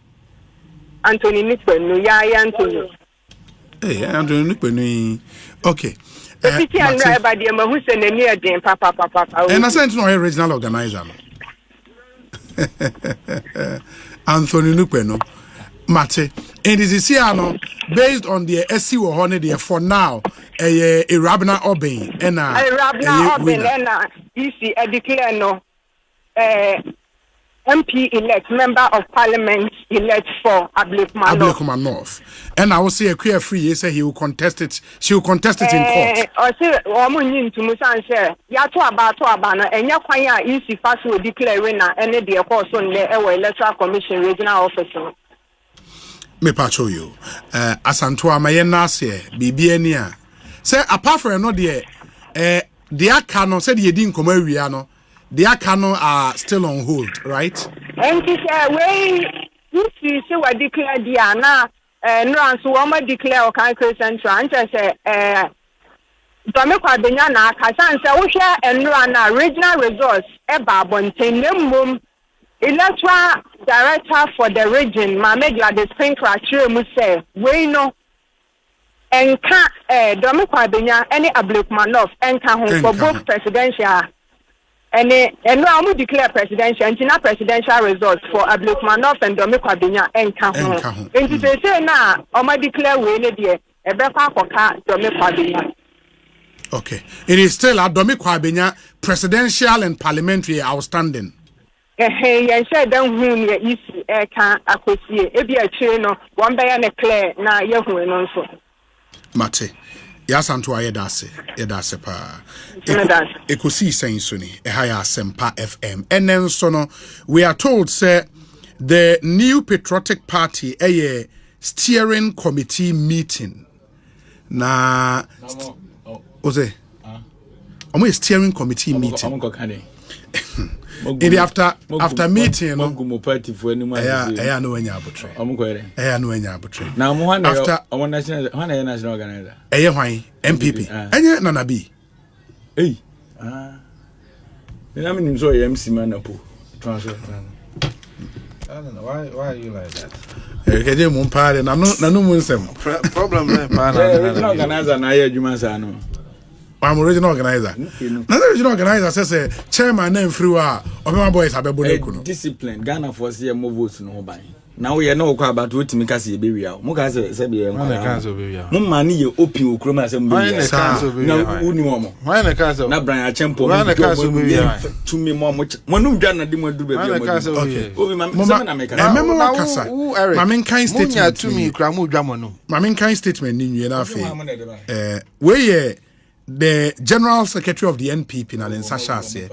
ya Anthony Anthony Nupenu okay everybody am who send a near game papa and I sent no original organizer Anthony Nupenu Mate NDC ano based on the SC wo ho ne there for now Irabna Obey and Irabna Obey and EC declare no MP elect member of parliament elect for Ablekuma North. And I will say a queer free say he will contest it. She will contest it in court. I say woman to Musan share. Ya to abano and ya kwanya easy fast will declare winner and the course on the Electoral Commission regional officer. Me pacho you. Asantua mayena se bibiania. Say apart from no dear the canon said you didn't come no. The Akano are still on hold, right? And he said, you see, so I declare Diana, no, so I declare or Concession Central, and I say, Domeka Benyana, Kasan, so we share and run regional resource, Eba Bontain, Electoral Director for the region, Mamegla de Sprinkler, Muse, we know, and can't Domeka Benya, any Ablekuma North, and can for both presidential. And now we declare presidential and not presidential results for Ablekuma North and Domeka Benya and Kaho. And to say now, I declare we need a better Domeka Benya. Okay. It is still a Domeka Benya presidential and parliamentary outstanding. Hey, I said, don't win your easy air can Ekosiisen. If you are chino, one by an eclair, now you're going on so. Mate. Yasanto yedase pa Ekosiisen suni ehaya Sempa FM and then sono we are told say the new patriotic party steering committee meeting na oze omo steering committee meeting in after meeting no party for any man no anya abutre no anya abutre na mo after on national organizer hwan MPP anya nana bi na me nim so MC man apo transfer I don't know why are you like that keje mo mpare na no mo nsem problem na pa na organizer na ya adwuma sa no I'm original organizer. Now the original organizer says chairman name free wa obema boys abebo na kuno. Discipline Ghana for say more votes no buy. Now we are no kwa about what me kasi be we mo ka say be en kwa mo ma ni ye open okro ma say mo be na uni mo why na ka say na Brian Achempo why na ka say be to me mo no dwa na de mo du be mo okay obi ma say na make na memo akasa ma men kan statement to me kra mo dwa mo no ma men kan statement ni nwie na afi we the General Secretary of the NPP na den Sasha say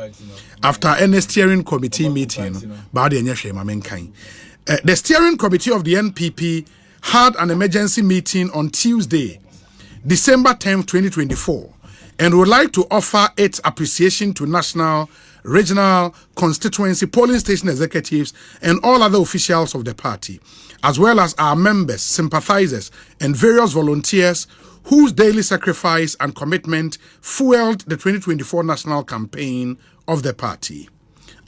after any steering committee meeting ba de nyehwe ma men kan the steering committee of the NPP had an emergency meeting on Tuesday, December 10, 2024, and would like to offer its appreciation to national, regional, constituency, polling station executives, and all other officials of the party, as well as our members, sympathizers, and various volunteers whose daily sacrifice and commitment fueled the 2024 national campaign of the party.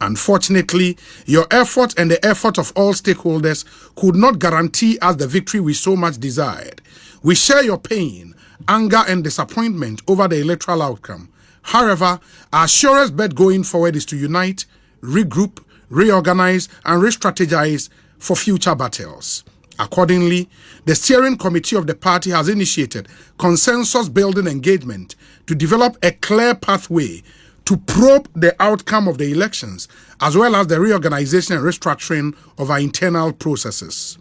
Unfortunately, your effort and the effort of all stakeholders could not guarantee us the victory we so much desired. We share your pain, anger, and disappointment over the electoral outcome. However, our surest bet going forward is to unite, regroup, reorganize, and re-strategize for future battles. Accordingly, the steering committee of the party has initiated consensus-building engagement to develop a clear pathway to probe the outcome of the elections, as well as the reorganization and restructuring of our internal processes.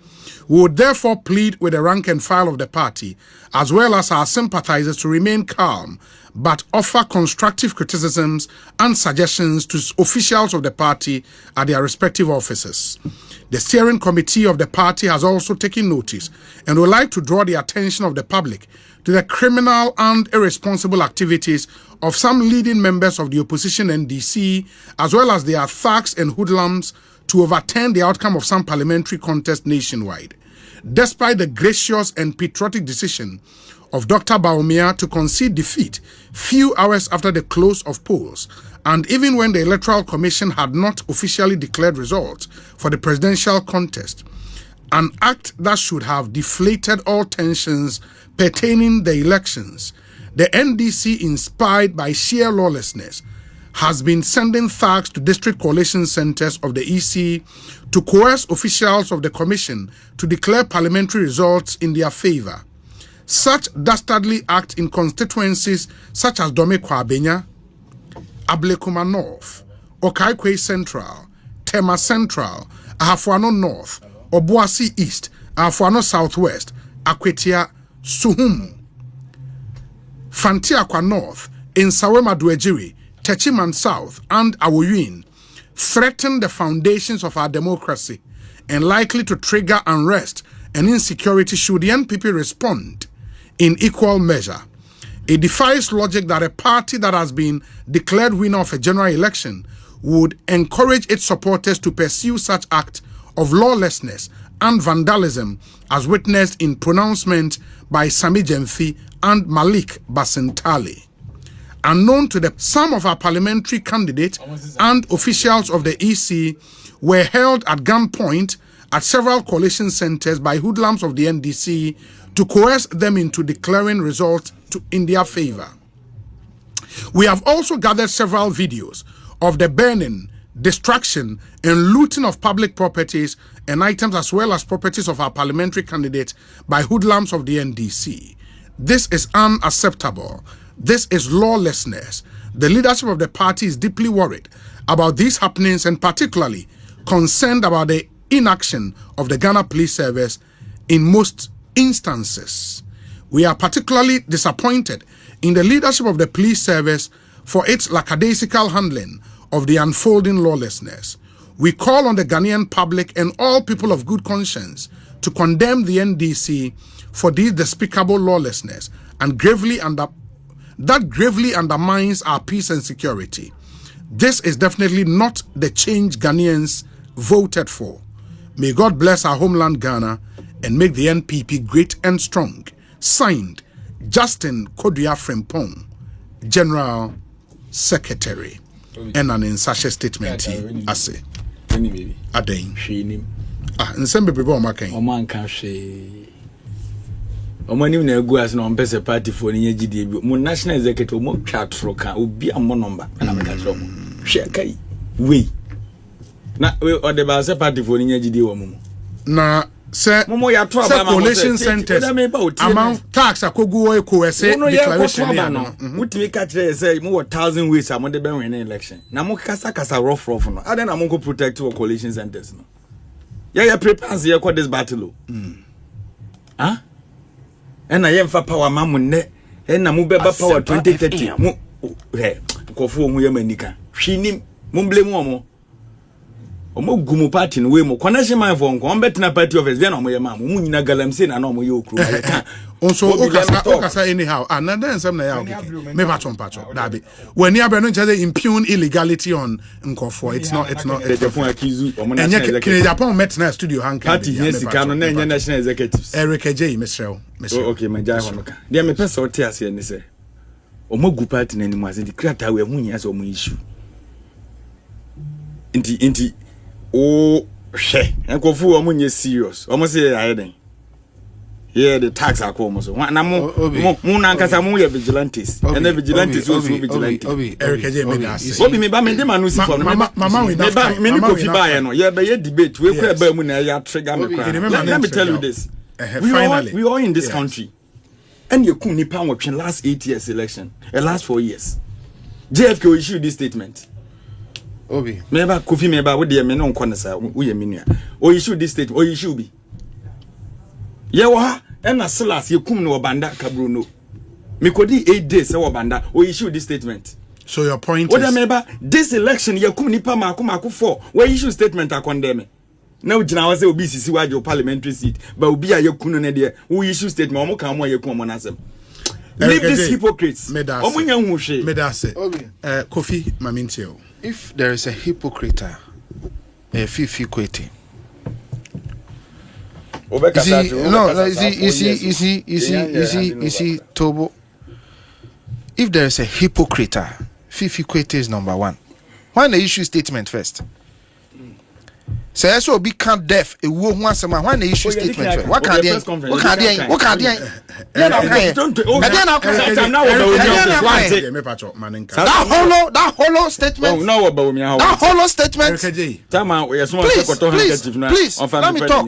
We would therefore plead with the rank and file of the party, as well as our sympathizers, to remain calm, but offer constructive criticisms and suggestions to officials of the party at their respective offices. The steering committee of the party has also taken notice and would like to draw the attention of the public to the criminal and irresponsible activities of some leading members of the opposition NDC, as well as their thugs and hoodlums to overturn the outcome of some parliamentary contest nationwide. Despite the gracious and patriotic decision of Dr. Baumia to concede defeat few hours after the close of polls, and even when the Electoral Commission had not officially declared results for the presidential contest, an act that should have deflated all tensions pertaining the elections, the NDC, inspired by sheer lawlessness, has been sending thugs to district coalition centers of the EC to coerce officials of the commission to declare parliamentary results in their favor. Such dastardly acts in constituencies such as Dome Kwabenya, Ablekuma North, Okaikwe Central, Tema Central, Ahafuano North, Obuasi East, Ahafuano Southwest, Akwetia, Suhum, Fantiakwa North, Insawema Duejiri, Techiman South, and Awoyuin threaten the foundations of our democracy and likely to trigger unrest and insecurity should the NPP respond in equal measure. It defies logic that a party that has been declared winner of a general election would encourage its supporters to pursue such acts of lawlessness and vandalism as witnessed in pronouncement by Sami Jemfi and Malik Basentali. Unknown to some of our parliamentary candidates and officials of the EC were held at gunpoint at several coalition centers by hoodlums of the NDC to coerce them into declaring results in their favor. We have also gathered several videos of the burning, destruction, and looting of public properties and items as well as properties of our parliamentary candidates by hoodlums of the NDC. This is unacceptable. This is lawlessness. The leadership of the party is deeply worried about these happenings and particularly concerned about the inaction of the Ghana Police Service in most instances. We are particularly disappointed in the leadership of the police service for its lackadaisical handling of the unfolding lawlessness. We call on the Ghanaian public and all people of good conscience to condemn the NDC for this despicable lawlessness and gravely undermines our peace and security. This is definitely not the change Ghanaians voted for. May God bless our homeland Ghana and make the NPP great and strong. Signed, Justin Kodua Frimpong, General Secretary. And an insashe statement I say. Adain. Nsembe bebe o makan. O man kan hwe. O manim na egu as na on pese party for ni gidie bi. Mo national executive mo twatro kan obi am number na me ka tro mo. Hwe kai. We. Na we o de ba se party for ni gidie wo mo. Na say coalition centers amount tax akogu eko say declaration no wutimi ka kire say mo 1,000 ways am de ben win election na mo kasa rough no adan na mo go protect your coalition centers no ya prepare say this battle ah and na yemfa power mamu ne and na mo beba power 2030 mo Kofi mu yemanika hwinim mo blame mo omo gumu party no we mo connection man for nko betina party office then omo yema mo nyina galamse na na omo ye okru onso okasa anyhow another nsem na ya me patron dabi when you are no just impugn illegality on nkofo it's not the phone accuse omo national executive Japan metina studio hanka party yes can no enye national executives Eric J Mr. Okay my jai honoka dia me pese o te ase ne se omo gu party na ni mo ase di krata we hu nya se omo issue inti oh she enkofu omo nye serious omo say Aide here the tax akomo so na mo na nkasa mo ye vigilantes and the vigilantes also vigilantes Eric J mega obi me ba me de manu si for mama we me ba me ni Kofi ba ye no ye be ye debate we kura ba mu na ya trigger me kra let me tell you this we all in this country and you kun nipa wotwe last 8 years election last 4 years JFK issued this statement Obi meba Kofi meba we de me no nkɔ ne sa wo ye menua o issue this state o issue bi ye wo ha na Silas ye kum no banda kabro no me kodi 8 days wo banda o issue this statement so your point is meba this election ye kum nipa mako 4 we issue statement akondem na ugina wa say obi sisi waje parliamentary seat ba obi a ye kunu ne de wo issue statement omo kan mo ye kum mo na asem leave these hypocrites omo nya hu hwe medase Kofi mamintio. If there is a hypocrite, a fifi quitting. You see, Tobo. If there is a hypocrite, fifi quitting is number one. Why the issue statement first? So I saw be can't deaf a woman once a man. Why the issue statement first? What can't they? That hollow statement. That hollow statement. Please, let me talk.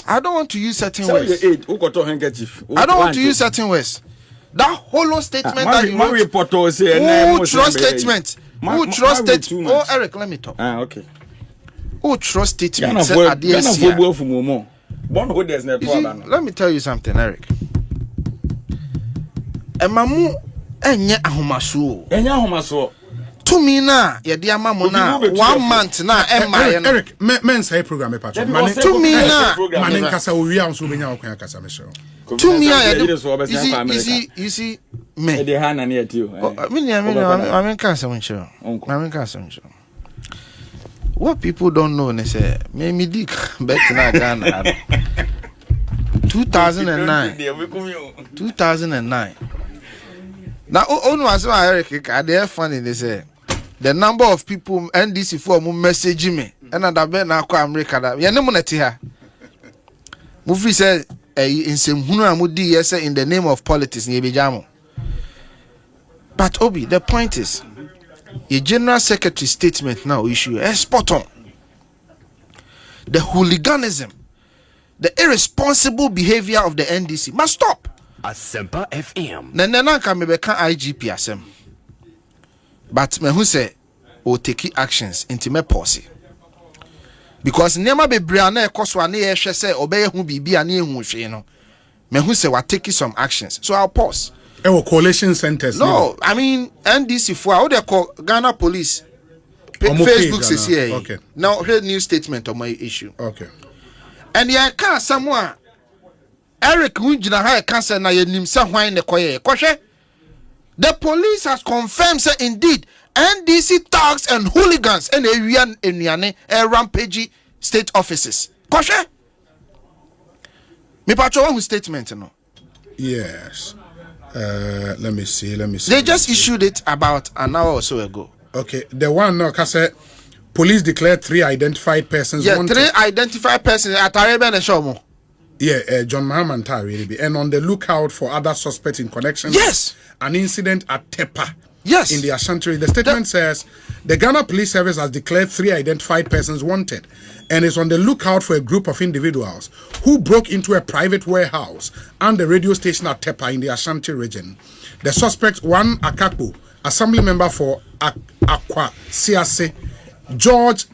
I don't want to use certain words. I don't want to use certain words. That hollow statement that you wrote. Who trust statement? Who trust statement? Oh, Eric, let me talk. Okay. Who trust statement? Let me tell you something, Eric. Emamu enye ahomaso. To me na ye dia mamu na 1 month na Eric, men say program patron. To me na manin kasa owi an so benya okwan kasa me show. To me you see me. E dey hana na yeti o. I can't say what people don't know they say me dik bet na Ghana 2009 now onu was Eric I dey funny they say the number of people NDC for mu message me and that be na akwa America da ye ne mu na ti ha mu free say nsɛmhunu amudi yes in the name of politics ni ebejamo. But Obi, the point is your general secretary statement now issue spot on. The hooliganism, the irresponsible behavior of the NDC must stop. Asempa FM. Nana can be IGP asem. But me who say o take actions into me policy. Because nema be briana ekoswa na ye hwe say obeye hu bibia na ehu hwe no. Me who say we take some actions. So I'll pause. Coalition centers. No, I mean NDC for how they call Ghana police. Facebook says here. Okay. Now here's new statement on my issue. Okay. And yeah, can someone Eric Wunjina ha cancer na ye nimsa hwan ne koye. Kwhwe. The police has confirmed say indeed NDC thugs and hooligans and enuane rampage state offices. Kwhwe. Me patcho one statement no. Yes. Let me see. They just issued it about an hour or so ago. Okay, the one now, cause police declared 3 identified persons. Yeah, 3 identified persons at Arabian and Shomo. Yeah, John Mahamanta really be, and on the lookout for other suspects in connection. Yes, an incident at Tepa in the Ashanti. The statement says the Ghana Police Service has declared 3 identified persons wanted and is on the lookout for a group of individuals who broke into a private warehouse and the radio station at Tepa in the Ashanti region. The suspects, one Akakpo, assembly member for Akwa Siase, George,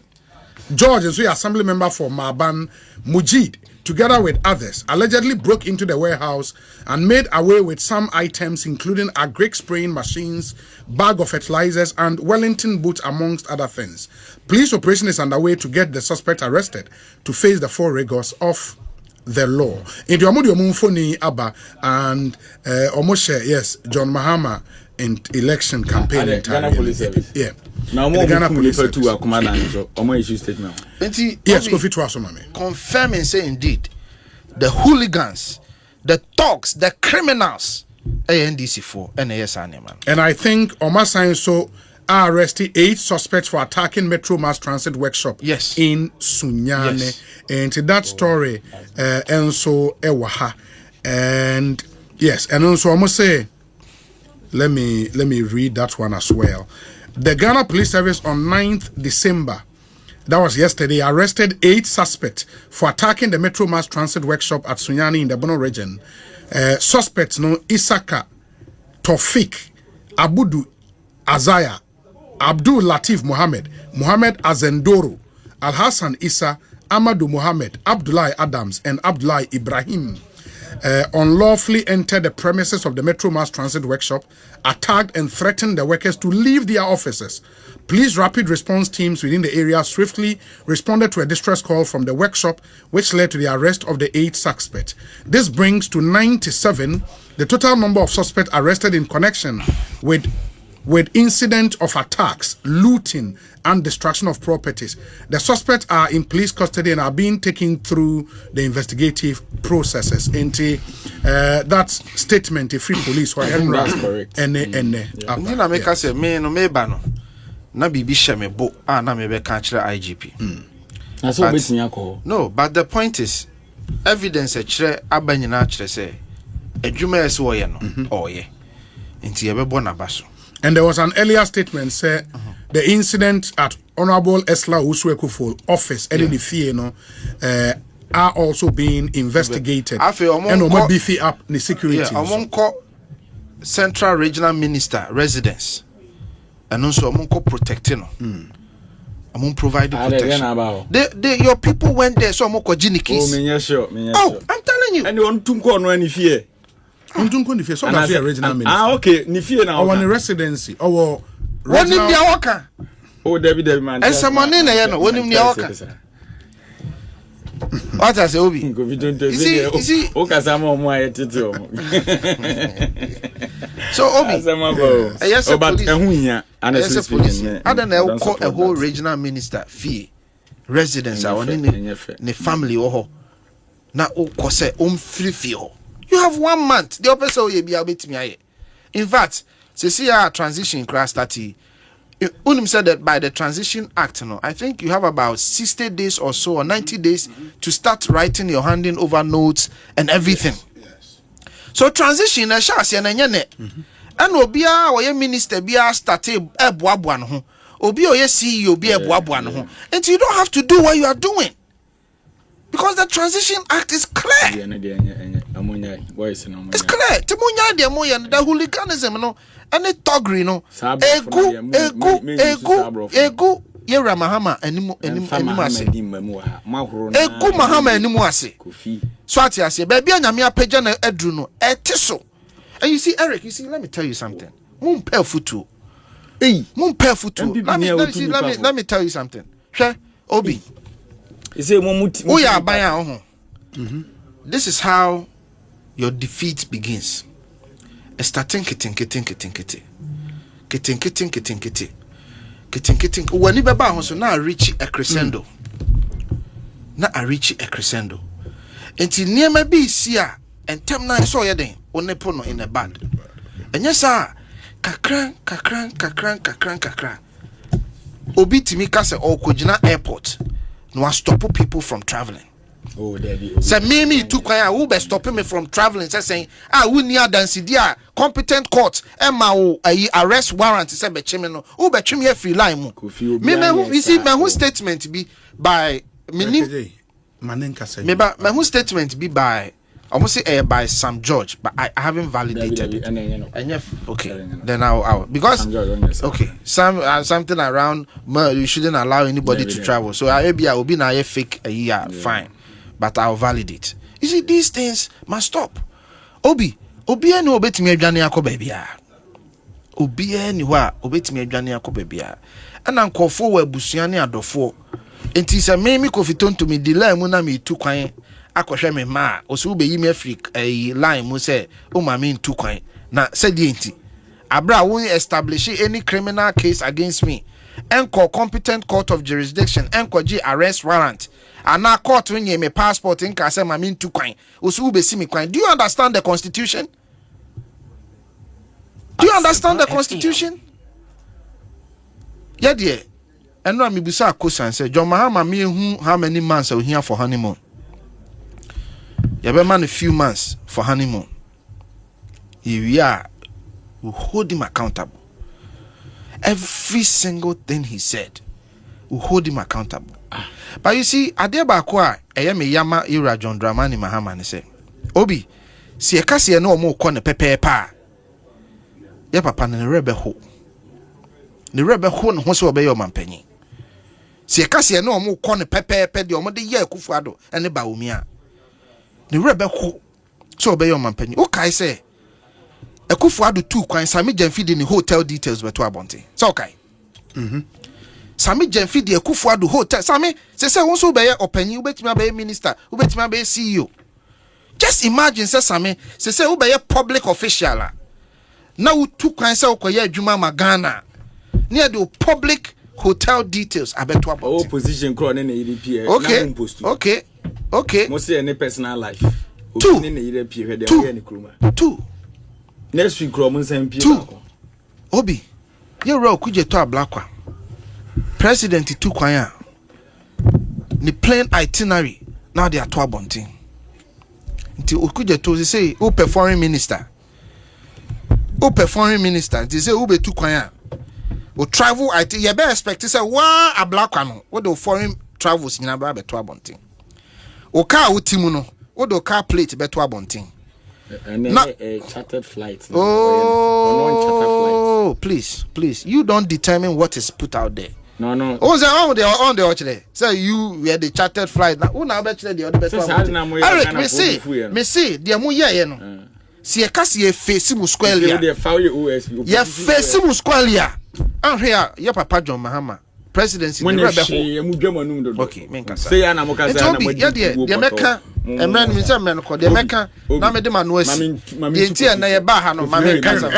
and so assembly member for Maban, Mujid, together with others, allegedly broke into the warehouse and made away with some items, including agric spraying machines, bag of fertilizers, and Wellington boots, amongst other things. Police operation is underway to get the suspect arrested to face the full rigors of the law. In the Omudi Abba and Omoshe, yes, John Mahama in election campaign in Ghana Police Service. Yeah. Now more Ghana Police Service to a commander issue statement. Yes, Kofi Tonto. Confirming say indeed the hooligans, the thugs, the criminals NDC for NAS man. And I think Omasan so arrested 8 suspects for attacking Metro Mass Transit workshop in Sunyane. Yes. And to that story Enso Ewaha. And yes, and also almost say let me read that one as well. The Ghana Police Service on 9th December, that was yesterday, arrested 8 suspects for attacking the Metro Mass Transit workshop at Sunyani in the Bono region. Suspects no Isaka, Tofik, Abudu Azaya, Abdul Latif Mohammed, Mohammed Azendoro, Al Hassan Issa, Amadou Mohammed, Abdullah Adams, and Abdullah Ibrahim. Unlawfully entered the premises of the Metro Mass Transit workshop, attacked and threatened the workers to leave their offices. Police rapid response teams within the area swiftly responded to a distress call from the workshop, which led to the arrest of the 8 suspects. This brings to 97 the total number of suspects arrested in connection with incident of attacks, looting, and destruction of properties. The suspects are in police custody and are being taken through the investigative processes. Into that statement, a free police for that's correct. Na bibi sheme bo na me be ka kire IGP. Na so betinya ko. No, but the point is evidence e kire abanyina kire say adwuma ese wo ye no oye. Nti ye be bo na baso. And there was an earlier statement say the incident at Honorable Esla Uswekufo office are also being investigated. And omo beefy up the security. Yeah, Central Regional Minister residence. And also amonko protecting amon provide protection. Your people went there so amoko jini case. Oh, I'm telling you. And on tunko no any fear. Untunko ni fear so na fear regional minister. Okay, ni fear na. Our residency. Our one in the waka. Oh, David man. And someone in there no one in the waka. What I say Obi? You see Okasama omo ayetete omo. So Obi, yes, but ehunya honestly speaking, I don't know call a whole regional minister fee residence on in the family or na o kose free fee. You have 1 month. The opposite will be able to me. In fact, see our transition class 30. Unim said that by the Transition Act, I think you have about 60 days or so, or 90 days to start writing your handing over notes and everything. Yes. So transition, I shall say, and Obia or your minister be a started a buabuan ho, Obia or your CEO be a buabuan ho, and you don't have to do what you are doing because the Transition Act is clear. It's clear. Timunya de moya the hooliganism, no. And the togri no egu yera mahama enimu ase egu mahama enimu ase so ati ase baby anyame apagya na adru no etiso. And you see Eric, let me tell you something. Mum pay futu let me tell you something. Hwe Obi we are buying this is how your defeat begins. Starting kitting. When you beba so now reach a crescendo. Enti niema bi sia and tem na so ye den onepo no in a bad. And yes sir, kakran. Obi timi ka se okogina airport no stop people from traveling. Say me too kwan who be stopping me from traveling saying we near dance dia competent court Emma arrest warrant say be chime no who be chime free line mu me you see my whole statement be by me my whole statement be by almost say by Sam George, but I haven't validated it. And okay, then I'll because okay, something around you shouldn't allow anybody to travel. So I will be now a fake a year, fine, but I'll validate. You see, these things must stop. Obi any obet me adwane akobabia. Obi any wa obet me adwane akobabia. And anko for we busuane adofo. Enti se me Kofi Tonto me delay mu na me tu kwan akohwe me ma osu be yi me Africa line mu say o ma me ntu kwan na said enti abra won establish any criminal case against me enko competent court of jurisdiction enko gi arrest warrant ana court when me passport nka say ma me ntu kwan osu be si me kwan. Do you understand the constitution? Do you understand the constitution? Yeah dear. And no me busa akosan say John Mahama me hu how many months we here for honeymoon. You be man a few months for honeymoon. We hold him accountable. Every single thing he said, we hold him accountable. But you see, Adeba kwa me yama ira John Dramani Mahama ne say, Obi, si ekasi no mo ko ne pepe pa. Ya papa ne rebe ho. Ne rebe ho no ho se obeyo mampanyi. Si ekasi no mo ko ne pepe de omo de ye Akufuado ene ba omi a. The rebel so obey your mampenny. Okay, say Akufuado 2 kwan Sami Jenfidi ni hotel details beto abonte. So okay. Sami Jenfidi Akufuado hotel. Sami say won so obey openyi ubetimi abey minister, ubetimi abey CEO. Just imagine Sami say obey public official. Now 2 kwan say okoye adwuma magana. Near the public hotel details abeto abonte. Opposition crown na EDP. Okay. Must say any personal life. 2. Next week, Roman MP. 2. Obi, you roll kuje to a black one. President 2 kwanya. Ni plain itinerary. Now they are to a bunting. Until ukuje to say, Upe foreign minister. They say, Ube 2 kwanya. O travel IT. You better expect to say, wa a black one. What the foreign travels in Ababe to a bunting. O car utimu no o do car plate beto abontin na a chartered flight oh please you don't determine what is put out there. No oh say on the actually say you were the chartered flight na una be the other beto abontin Eric me see the mu ye no si e kasi e face mu square ya ye face mu square ya an here your papa John Mahama presidency the rebel. Okay, menka say na mo ka say na mo di meka emran mi say emran ko de meka na me de manu asi yenti na ye ba ha no ma menka say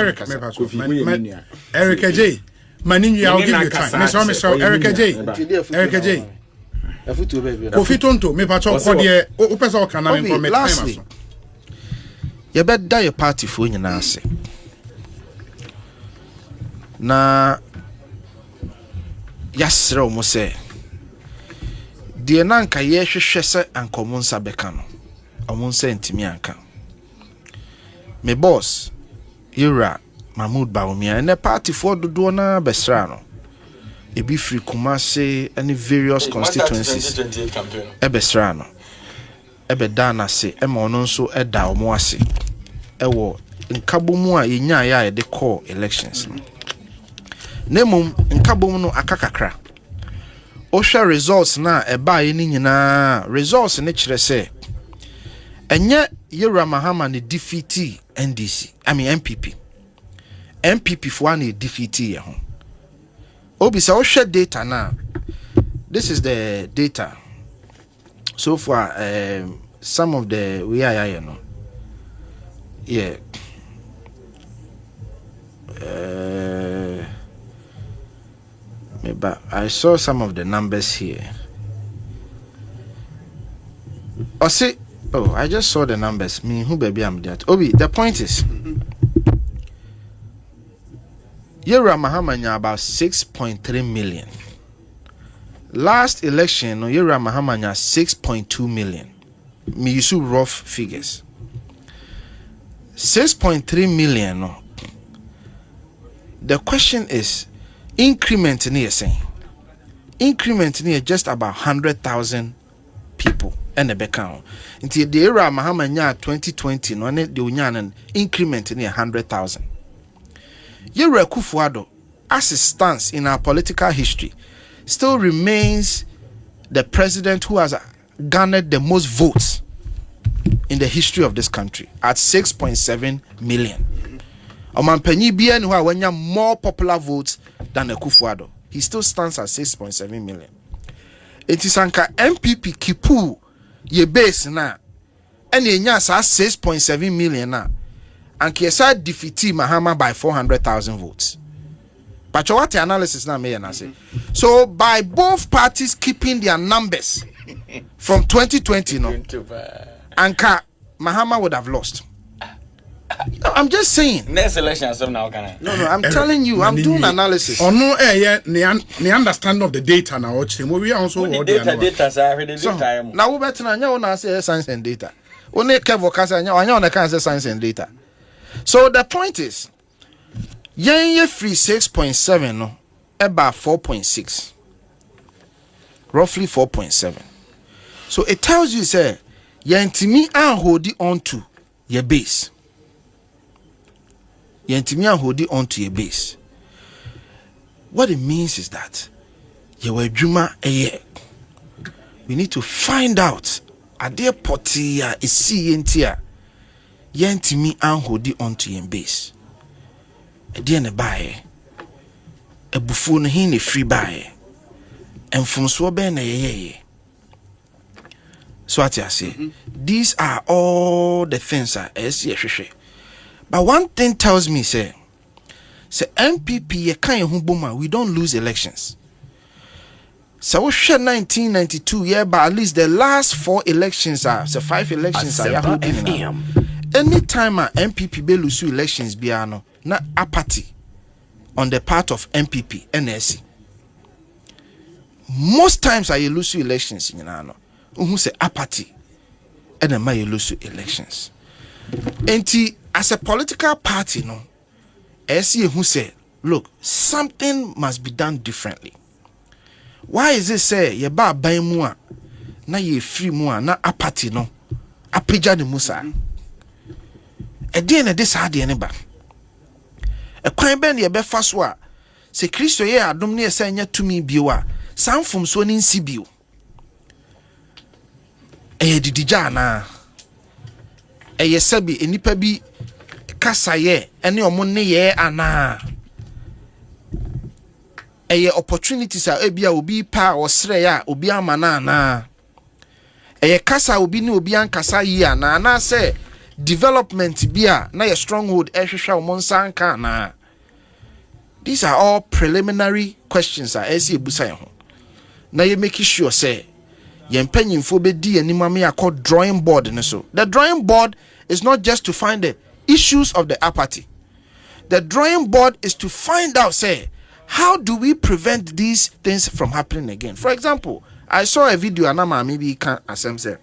Eric J Maninyu I'll give you time me so Eric J Kofi Tonto me pa cho ko de o pesa o kana me come time aso ye be da your party fo nyina ase na yasre omo se de nanka ye hwehwe se ankomo nsa beka no omo nsa ntimi anka me boss Ira Mahmoud Bawumia and the party for dodo na besra no ebi free Kumase any various constituencies e besra no e be da na se e ma ono nso e da omo ase e wo nkabomu a yenya ya de call elections no nemum nkabom no akakakra ohwa results na eba yi ni nyina results ne kire se enye Ira Mahama ne defeat NDC MPP for one defeat ye ho obi say ohwa data na this is the data so far some of the we are you know yeah but I saw some of the numbers here. I just saw the numbers. Me who baby I'm that. Obi, the point is Ira Mahama nya about 6.3 million. Last election, Ira Mahama nya 6.2 million. me use rough figures. 6.3 million. No. The question is, increment near saying. Increment near just about 100,000 people and a background. Until the era Mahamanya 2020, no, the union increment near 100,000. Yere Kufuado, as it stands in our political history, still remains the president who has garnered the most votes in the history of this country at 6.7 million. Omanpenyi bien who are more popular votes than the Kufuado. He still stands at 6.7 million. It is anka MPP kipu ye base na and ye nyasa 6.7 million na and kiesa defeati Mahama by 400,000 votes. But what the analysis now may say. So by both parties keeping their numbers from 2020 no anka Mahama would have lost. No, I'm just saying. Next election, so now can I? No, I'm telling you, I'm doing analysis. Or no, the understanding of the data now. We are also data, sir. Now we better now say science and data. Only Kevo Casa, I know I can't say science and data. So the point is, ye free 6.7, no, about 4.6, roughly 4.7. So it tells you, say, ye intimi and hold it on to your base. Yentimi hold it onto your base. What it means is that you were Juma a year. We need to find out are there potia is see yentia yentimi and hold it onto your base. A dear ne buy a buffon hin a free buy and from swaben a ye. So what I say, these are all the things that I but one thing tells me, say MPP ye kind of humboma, we don't lose elections. So we share 1992 yeah, but at least the last 4 elections are 5 elections are holding. Anytime a MPP be lose elections biano, na apathy on the part of MPP NDC. Most times I lose elections, you know, who say apathy, and then you lose elections. As a political party, no, SC who say, look, something must be done differently. Why is it say ye ba buy mua na ye free mua na apathy no apija de musa? E dey na this hard ene ba. E kwan ben ye be fa so a se Kristo ye adom na ye say nya tumi bio a sanfom so ni nsi bio. E didija na e ye sabi enipa bi kasa ye ene omo ne ye ana eye opportunities a ebia obi pa osre ya obi amana na eye kasa obi ni obi ankasa yi ana na say development bia na ye stronghold ehwehwa omonsa anka na. These are all preliminary questions a esi ebusa ye ho na ye make sure say ye mpanyimfo be di anima me akọ drawing board ne so. The drawing board is not just to find the issues of the apathy. The drawing board is to find out, say, how do we prevent these things from happening again? For example, I saw a video, and maybe you can assume say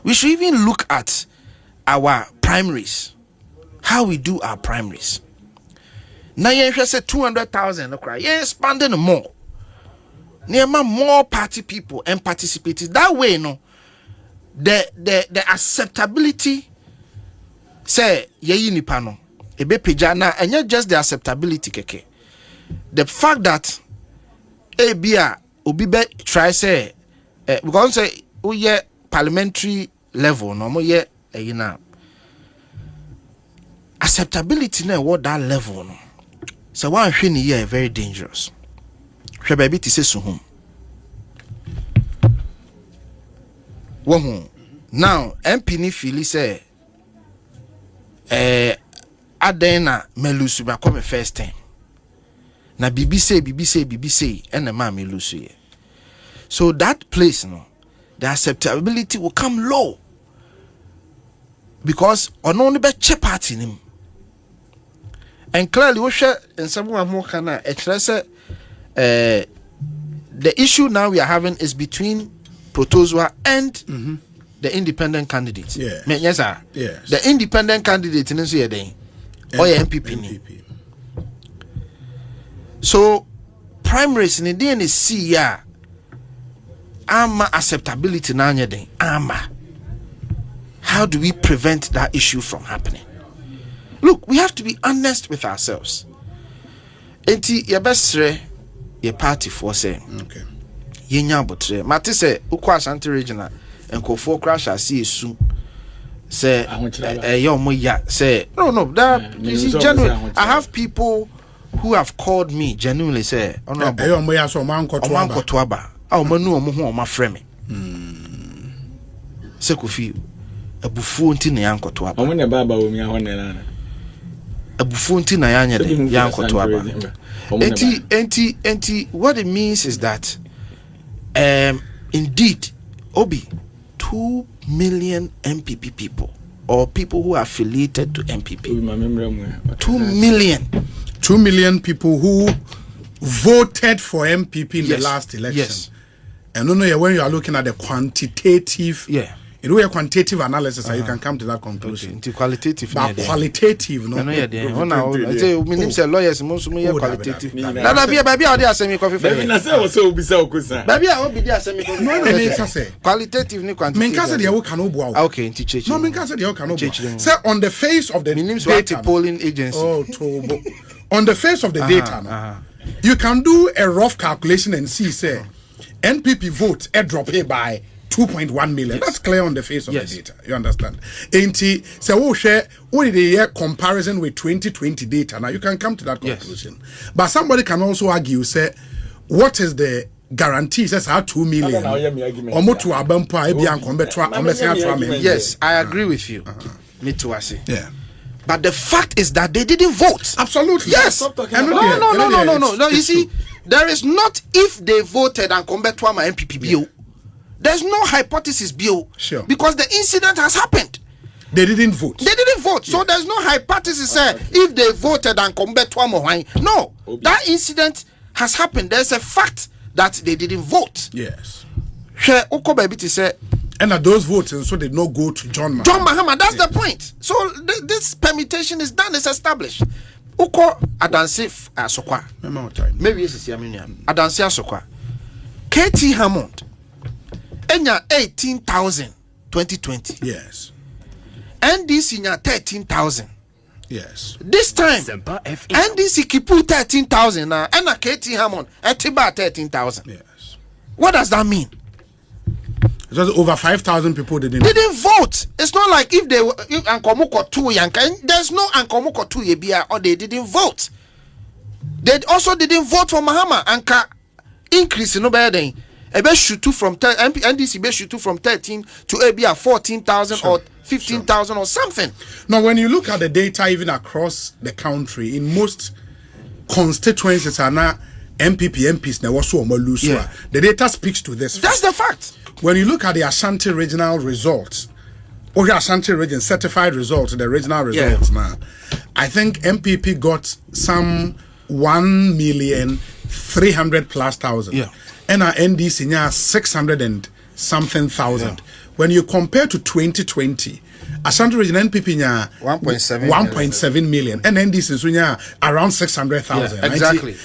we should even look at our primaries, how we do our primaries. Now you say 200,000, okay? You expanding more. Near more party people and participating that way. No, the acceptability. Say ye nipa no ebe pejana and not just the acceptability keke. The fact that ebia obi be try say because say we ye parliamentary level no mo ye na acceptability na what that level no. So one hwe ni here very dangerous. Hwe baby ti say suhum. Wo now MP ni feel say Adena melusu ba come first time. Na bibi say and the man melusu ye. So that place no, the acceptability will come low. Because on only be che party nim. And clearly we share in someone more kana the issue now we are having is between Protozwa and the independent candidate. Yeah. Yes, sir. Yes. The independent candidate in the day. Or MPP. So primaries in the DNC ya ama acceptability na nyeden ama. How do we prevent that issue from happening? Look, we have to be honest with ourselves. Enti your best your party for say okay. Yenya botre mate say ukwa Ashanti regional enkofo crash asi esu say say no that you see genuine. I have people who have called me genuinely say honorable omankotoaba manu omo ho oma frɛ me say Kofi abufuo nti na yankotoaba omo ne baba wo mi ahone na abufuo nti na yanya de yankotoaba enti what it means is that indeed Obi 2 million MPP people or people who are affiliated to MPP 2 million people who voted for MPP in the last election. Yes. And when you are looking at the quantitative you know, a quantitative analysis, you can come to that conclusion. Okay. Qualitative, but qualitative, no. I say, lawyers, most qualitative. Now, baby, I did semi coffee. Baby, I say, also be so good. Baby, I will be there semi coffee. No, qualitative, no quantitative. Minkasa, you cannot go out. Okay, teach. No, Minkasa, you cannot go. Say on the face of the data polling agency. Oh, on the face of the data, you can do a rough calculation and see, say, NPP vote a drop here by 2.1 million. That's clear on the face of the data. You understand? So share only the year comparison with 2020 data. Now you can come to that conclusion. But somebody can also argue, say, what is the guarantee? Says 2 million. Yes, I agree with you. Me too, I see. Yeah. But the fact is that they didn't vote. Absolutely. Yes. No. You see, there is not if they voted and come back to my MPP bill. There's no hypothesis bill. Sure. Because the incident has happened. They didn't vote. So there's no hypothesis if they voted and come back to my no. That incident has happened. There's a fact that they didn't vote. Yes. And that those votes so did not go to John Mahama. That's the point. So this permutation is done, it's established. Uko Adansi Asokwa. Maybe it's Adansi Asokwa. KT Hammond. Enya 18,000 2020. Yes. NDC nya 13,000. Yes. This time NDC kipu 13,000 na and KT Hammond etiba 13,000. Yes. What does that mean? Just over 5,000 people didn't vote. It's not like if they if Ankomuko 2 yanka, there's no Ankomuko 2 yebia or they didn't vote. They also didn't vote for Mahama anka increase no better than shoot from NDC shoot from 13 to ABR 14,000 or 15,000 or something. Now, when you look at the data even across the country, in most constituencies are now MPs now also Molusua. The data speaks to this. That's the fact. When you look at the Ashanti regional results, or the Ashanti region certified results, the regional results now, I think MPP got some 1,300,000+. Yeah. And our NDC now 600 and something thousand. When you compare to 2020, Ashanti region NPP now 1.7 million, and NDC is around 600,000. Exactly.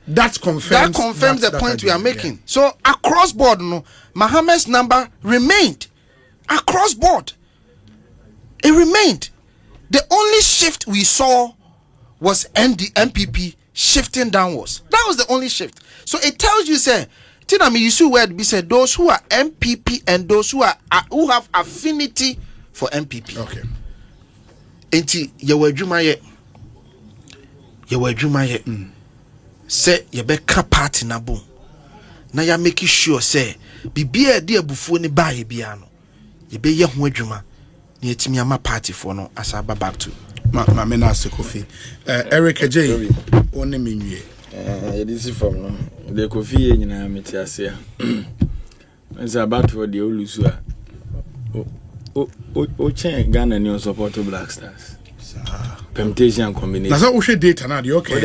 That confirms the point we are making. So across board, Mohammed's number remained. Across board, it remained. The only shift we saw was MPP shifting downwards. That was the only shift. So it tells you, say, you see where it be said those who are MPP and those who have affinity for MPP. Okay. Enti yewadwuma say ye be ka party na boom. Na ya make sure say bibia de abufuo ni ba ye bia no ye be ye ho adwuma na yetimi ama party for no asaba back to ma me na Kofi Eric J one minwie this from no the Kofi nyina meti ase a it's about for the olusu a o chen Ghana new support to Black Stars permutation combination na so we data na the okay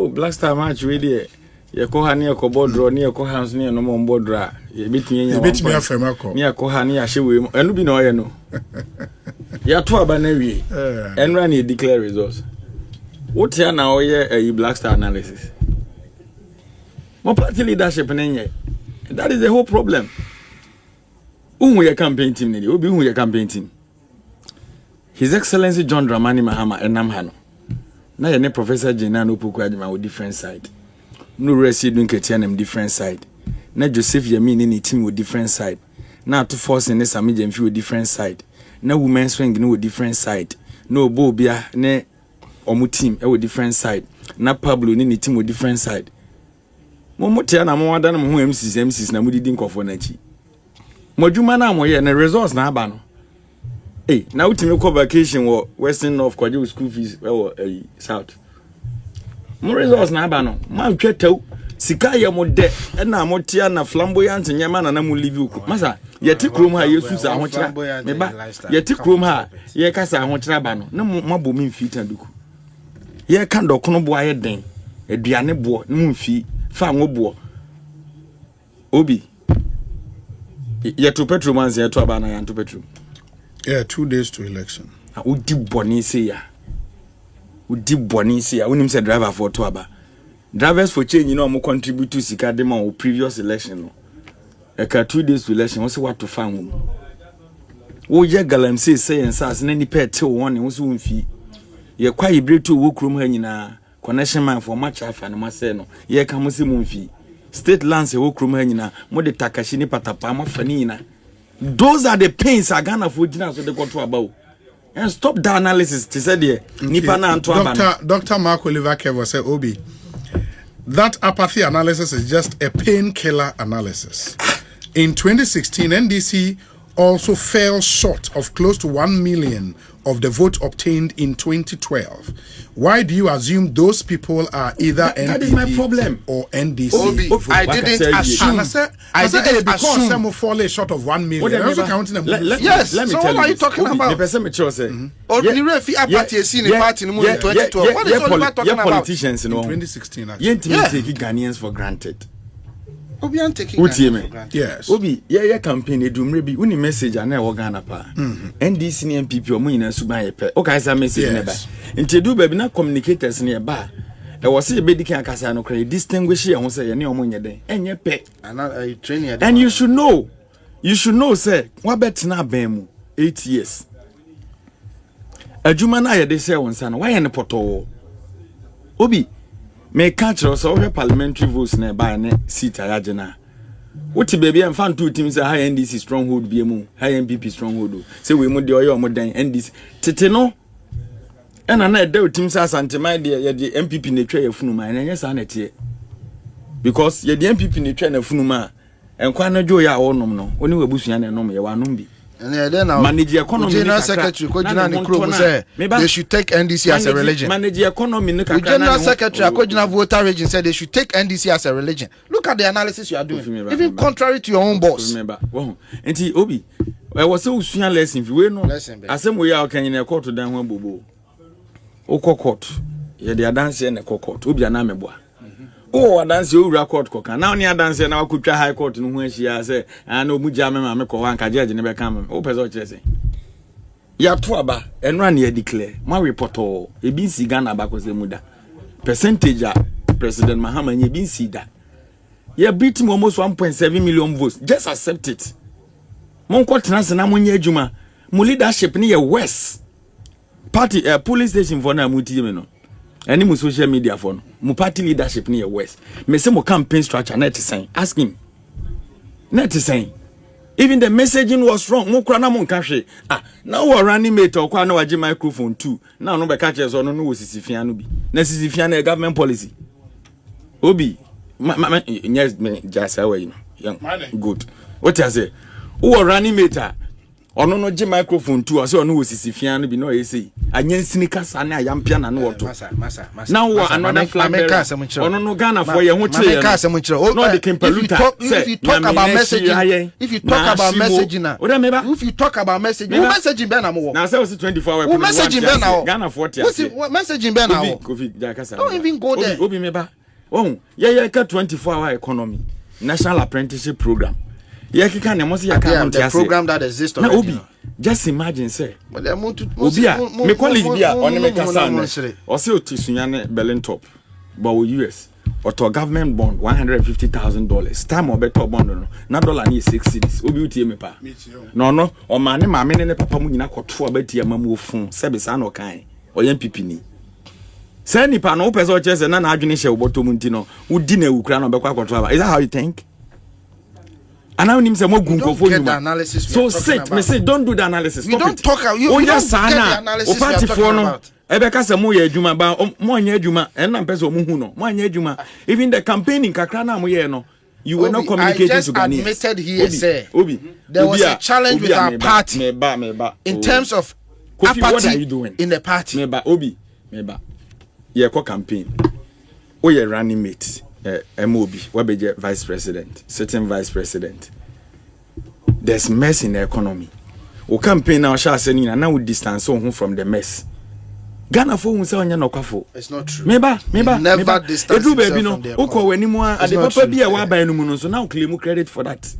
Black Star match we there ye ko ha ne ko bodro ne ko hands ne no mo bodra ye bitimi nya afema ko ne ko ha ne ahye we mu enu bi na oye no ya to aba na wi enra ne declare results what here na oye a black star analysis mo party leadership nenye that is the whole problem unhu ye campaign team ne obi hu ye campaign team His Excellency John Dramani Mahama enam hano na ye ne Professor Jena no poku adima with different side no resi dun ketia nem different side na Joseph Yemi ni team with different side na to force ne Sami Jemfi with different side na women's swing no with different side no obo bia ne omu team with different side na Pablo ni team with different side mo motia na mo wada na mo MCs na mo didi nkofo na chi modwuma na mo ye na results na aba no hey now ultimate go vacation wo Western North kwaje school fees South mo results na aba no ma twetau sika ye mo de na mo tia na flamboyant nyama na mo live uku masa ye ti krom ha yesu sa ho kira me ba ye ti krom ha ye kasa ho kira ba no na mo bo mi mfi tanduku ye ka dokono bo aye den aduane bo mu mfi fa ngo bo obi ye to petrol man ye to aba na ya to petrol. Yeah, 2 days to election. Udi boni se ya. Unim se driver for to aba. Drivers for change, you know, mo contribute to sika dem on previous election no. Eka 2 days to election, we say what to find. Wo ye galam say and sas na ni pet till one wo so mfi. Ye kwa ibre to wo krom ha nyina connection man for match afa no ma say no. Ye ka mo se mo mfi. State lands wo krom ha nyina mo de takashi ni patapa ma fa ni nyina. Those are the pains Agana for dinner so they got to about. And stop the analysis. He said there. Dr. Mark Oliver Kevo said, Obi, that apathy analysis is just a painkiller analysis. In 2016, NDC also fell short of close to 1 million of the vote obtained in 2012. Why do you assume those people are either NDP that is my problem. Or NDC? Obi, I didn't assume. I said because some will fall short of 1 million. They're also counting them. Yes. Let me tell you. So what are you talking about? The person me chose say. Ordinary Apathy seen in party in 2012. What is Oliver talking about? Politicians, in 2016. You ain't taking Ghanaians for granted. Obi an taking Ghanaians for granted. Yes. Obi, yeah campaign e do mrebi. Uni message ana wo Ghana pa. NDC ni MPP o mu nyina suban ye pe. O ka say message ne ba. Nti do ba bi na communicators ne ba. E wo say be dikan akasa no kra distinguish ye ho say ye ne o mu nye den. Enye pe. And you should know say wa betina ban mu 8 years. Adwuma na ye de say won sa no wa ye ne poto. Obi me catch us over parliamentary votes na by ne seat ayagena. What baby and fan two teams high NDC stronghold be mu, high MPP stronghold. Say we mu de oyo mo dan NDC. Tete no. And na de teams asante my de the MPP ne twa yafunuma na nya sa na tie. Because ye the MPP ne twa na funuma enkwa na jo ya wonom no. Oni webusuya na enom ye wanom bi. And then now, manage economy. General Secretary, they should take NDC as a religion. Manage economy. The General Secretary, General Voter Region said they should take NDC as a religion. Look at the analysis you are doing, even contrary to your own boss. Remember, and Obi, I was so soon lesson. If we know, as some way I can in a court to down one bobo. Oko court, ye the dance in a court. Obi anameboa. Oh, dance you record coca. Now near dance and I could try high court and when she has said, I know Mujama Mako and Kaja never come. Oh, Peso Chessing. Ya tuaba and run ye declare. My report all a BC Ghana back was the muda. Percentage President Mahama ye been see that. Ye beat him almost 1.7 million votes. Just accept it. Monko Transana Munye Juma. Mu leadership near West Party police station for na muti. Any mu social media phone, mu party leadership near West. Me say mo campaign structure net saying. Ask him. Net saying. Even the messaging was wrong. Mo kra na mo nka now we running mate or kwa na waje microphone too. Now no be catch us no wo sisifia no bi. Na sisifia na government policy. Obi, yes me just away you know. Good. What you say? Who running mate ono no je microphone too so ono wo sisifia no bi no say anyan sinika sa na ayampia na no woto now another flag ono no Ghana for ye ho kire no the kimpaluta if you talk about messaging if you talk about messaging messaging be na mo na say 24 hours messaging be na Ghana 40 messaging be na Kofi Jakasa don't even go there Obi meba Oh, yeah, 24-hour economy, national apprenticeship program. Yeah, you can the program that exists already. Obi, just imagine, say. Obia, me colleague here on the Mekasane, or so Tisunyane Berlin top, but with US, or to a government bond, $150,000. Time or better bond, not dollar need 6 cities. Obi TMPA. No, or my name, I mean, Papa Muna got 2 betty a mamu phone, Sebisano kind, or Yampipini. Send the panel, Peso chess and an Argination Botomuntino, who dinner Ukraine or is that how you think? And now, so sit, me say, don't do the analysis. We don't talk about you. Don't get the analysis. Even the campaigning, you were not communicating to Ghanaians. I just admitted here, sir, there was a challenge with our party in terms of Kofi, apathy what are you doing in the party. Yeah, campaign. Oh, yeah, running mate. MOB, Wabeje vice president, certain vice president. There's mess in the economy. O campaign now shall say now we distance from the mess. Ghana for unsa onya nokafo. It's not true. Meba. Never distance from the economy. Oko anymore and the papa be a wa ba enu no so now claim credit for that.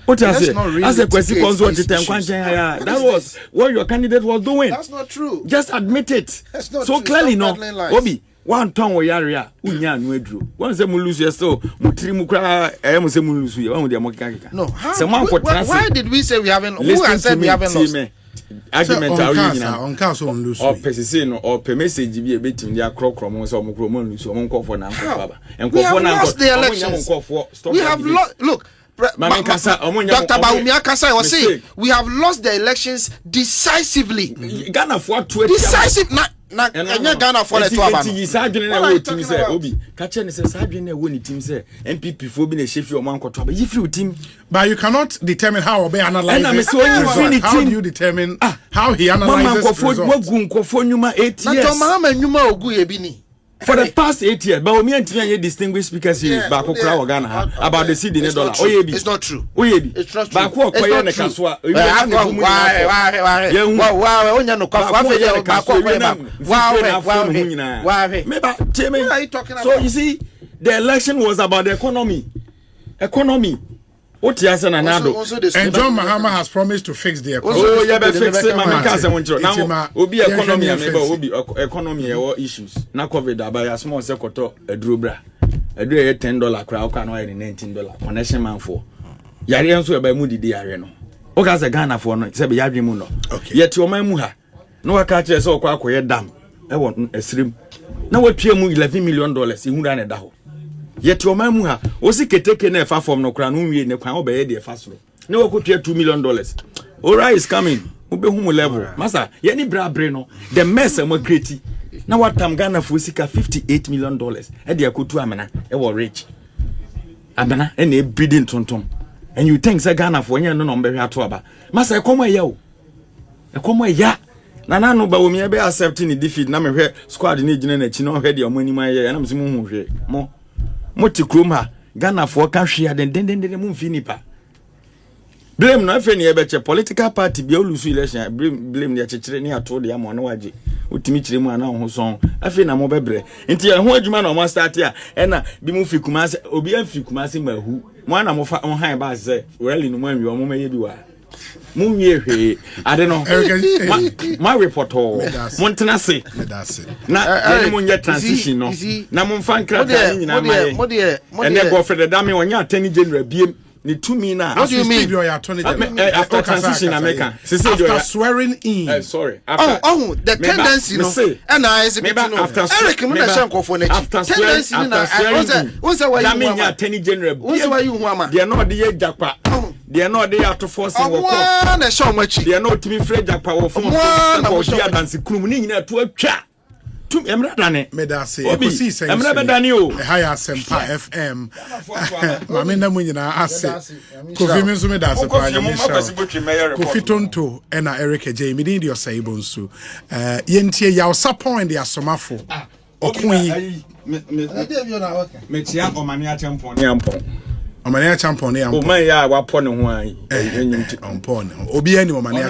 What I say? As a question that was what your candidate was doing. That's not true. Just admit it. That's not so true. Clearly no. Obi one tongue or yaria, unya no edru. One say mu lose so mutri mu kra mu say mu lose you. One dey mo kika. No. Why did we say we haven't? Who has said we haven't lost? Argument are you on council on lose. Or person no or per message be a bit in their crocro mo so mo kro mo lose mo call for na baba. And we have lost the elections. We have lost. Look. Dr. Baumia Kasa was saying we have lost the elections decisively. Ghana for 20 decisive na Ghana for the 12 Obi catch any say sadwene na woni team say MPP for be na shefi o man kwoto ba yifri team, but you cannot determine how Obi analyzes how do you determine how he analyzes results. For the past 8 years, but we and distinguished speakers here back Ghana about the cedi dollar. It's not true. It's not true. So you see, the election was about the economy. What you say Nanado? And John Mahama has promised to fix the economy. Oh, yeah, but fix it. Now, obi economy and obi economy issues. Now COVID abaya small sekoto edrobra. Edre $10 crowd can why $19 connection man for. Yari enso e ba mu didi yare no. O ka se Ghana for no, se be yadwe mu no. Yet your man mu ha. No wa ka kire se okwa akoye dam. E wo esrim. Na wa tue mu $11 million ihura na da ho. Yet your man muha, osi keteke na fa form no kra no wie ne kwan obeye de fa soro. Ne wo kotua $2 million. Alright is coming. Obe hu level. Masa, ye ni bra bre no. The mess am create. Na what tam Ghana for sika $58 million. E de akotu amena, e wo rich. Amena e na bidding tontom. And you think say Ghana for nya no no be hwe ato aba. Masa e komo ya o. E komo ya. Na no ba wo me be accepting the defeat na me hwe squad ni gine na chi no hwe de omani ma ye na me se mu hu hwe. Mo Moti kroma Ghana for can share den mu finipa. Blame no afa ni ebeche political party bia olusu election blame the chechire ni ato de am no waje. Utimi chire mu ana ho son. Afa na mo bebre. Nti ho adwuma na mo start a na bi mu fikumase obi afikumase mahu. Mo ana mo fa on han ba se rally no mo anwi o mo maye bi wa. Munye hwe ade no my report montena se na ene munye transition no na momfa nkrata nyina maye ene go for the dame onya attorney general biem ni tumi na what do you mean after transition America after swearing in sorry after the tendency no and I say Eric me na shanko for na tendency na what's why you attorney general what's why you hu they no dey japa they no dey out to force work na show machi they no to be afraid japa wo force ko dia dance krum ni nyina to atwa tum emra dane medase Ekosiisen emra bedane o higher Sempa FM mame na munyina ase Kofi menso medase pa Kofi Tonto ena Eric J midin di osaibo nso yentie ya osapon de asomafo okun me tia omani achempon ne ampon omani achampon ne ampon o man ya wapo ne ho an enyim ti ampon obi ani omani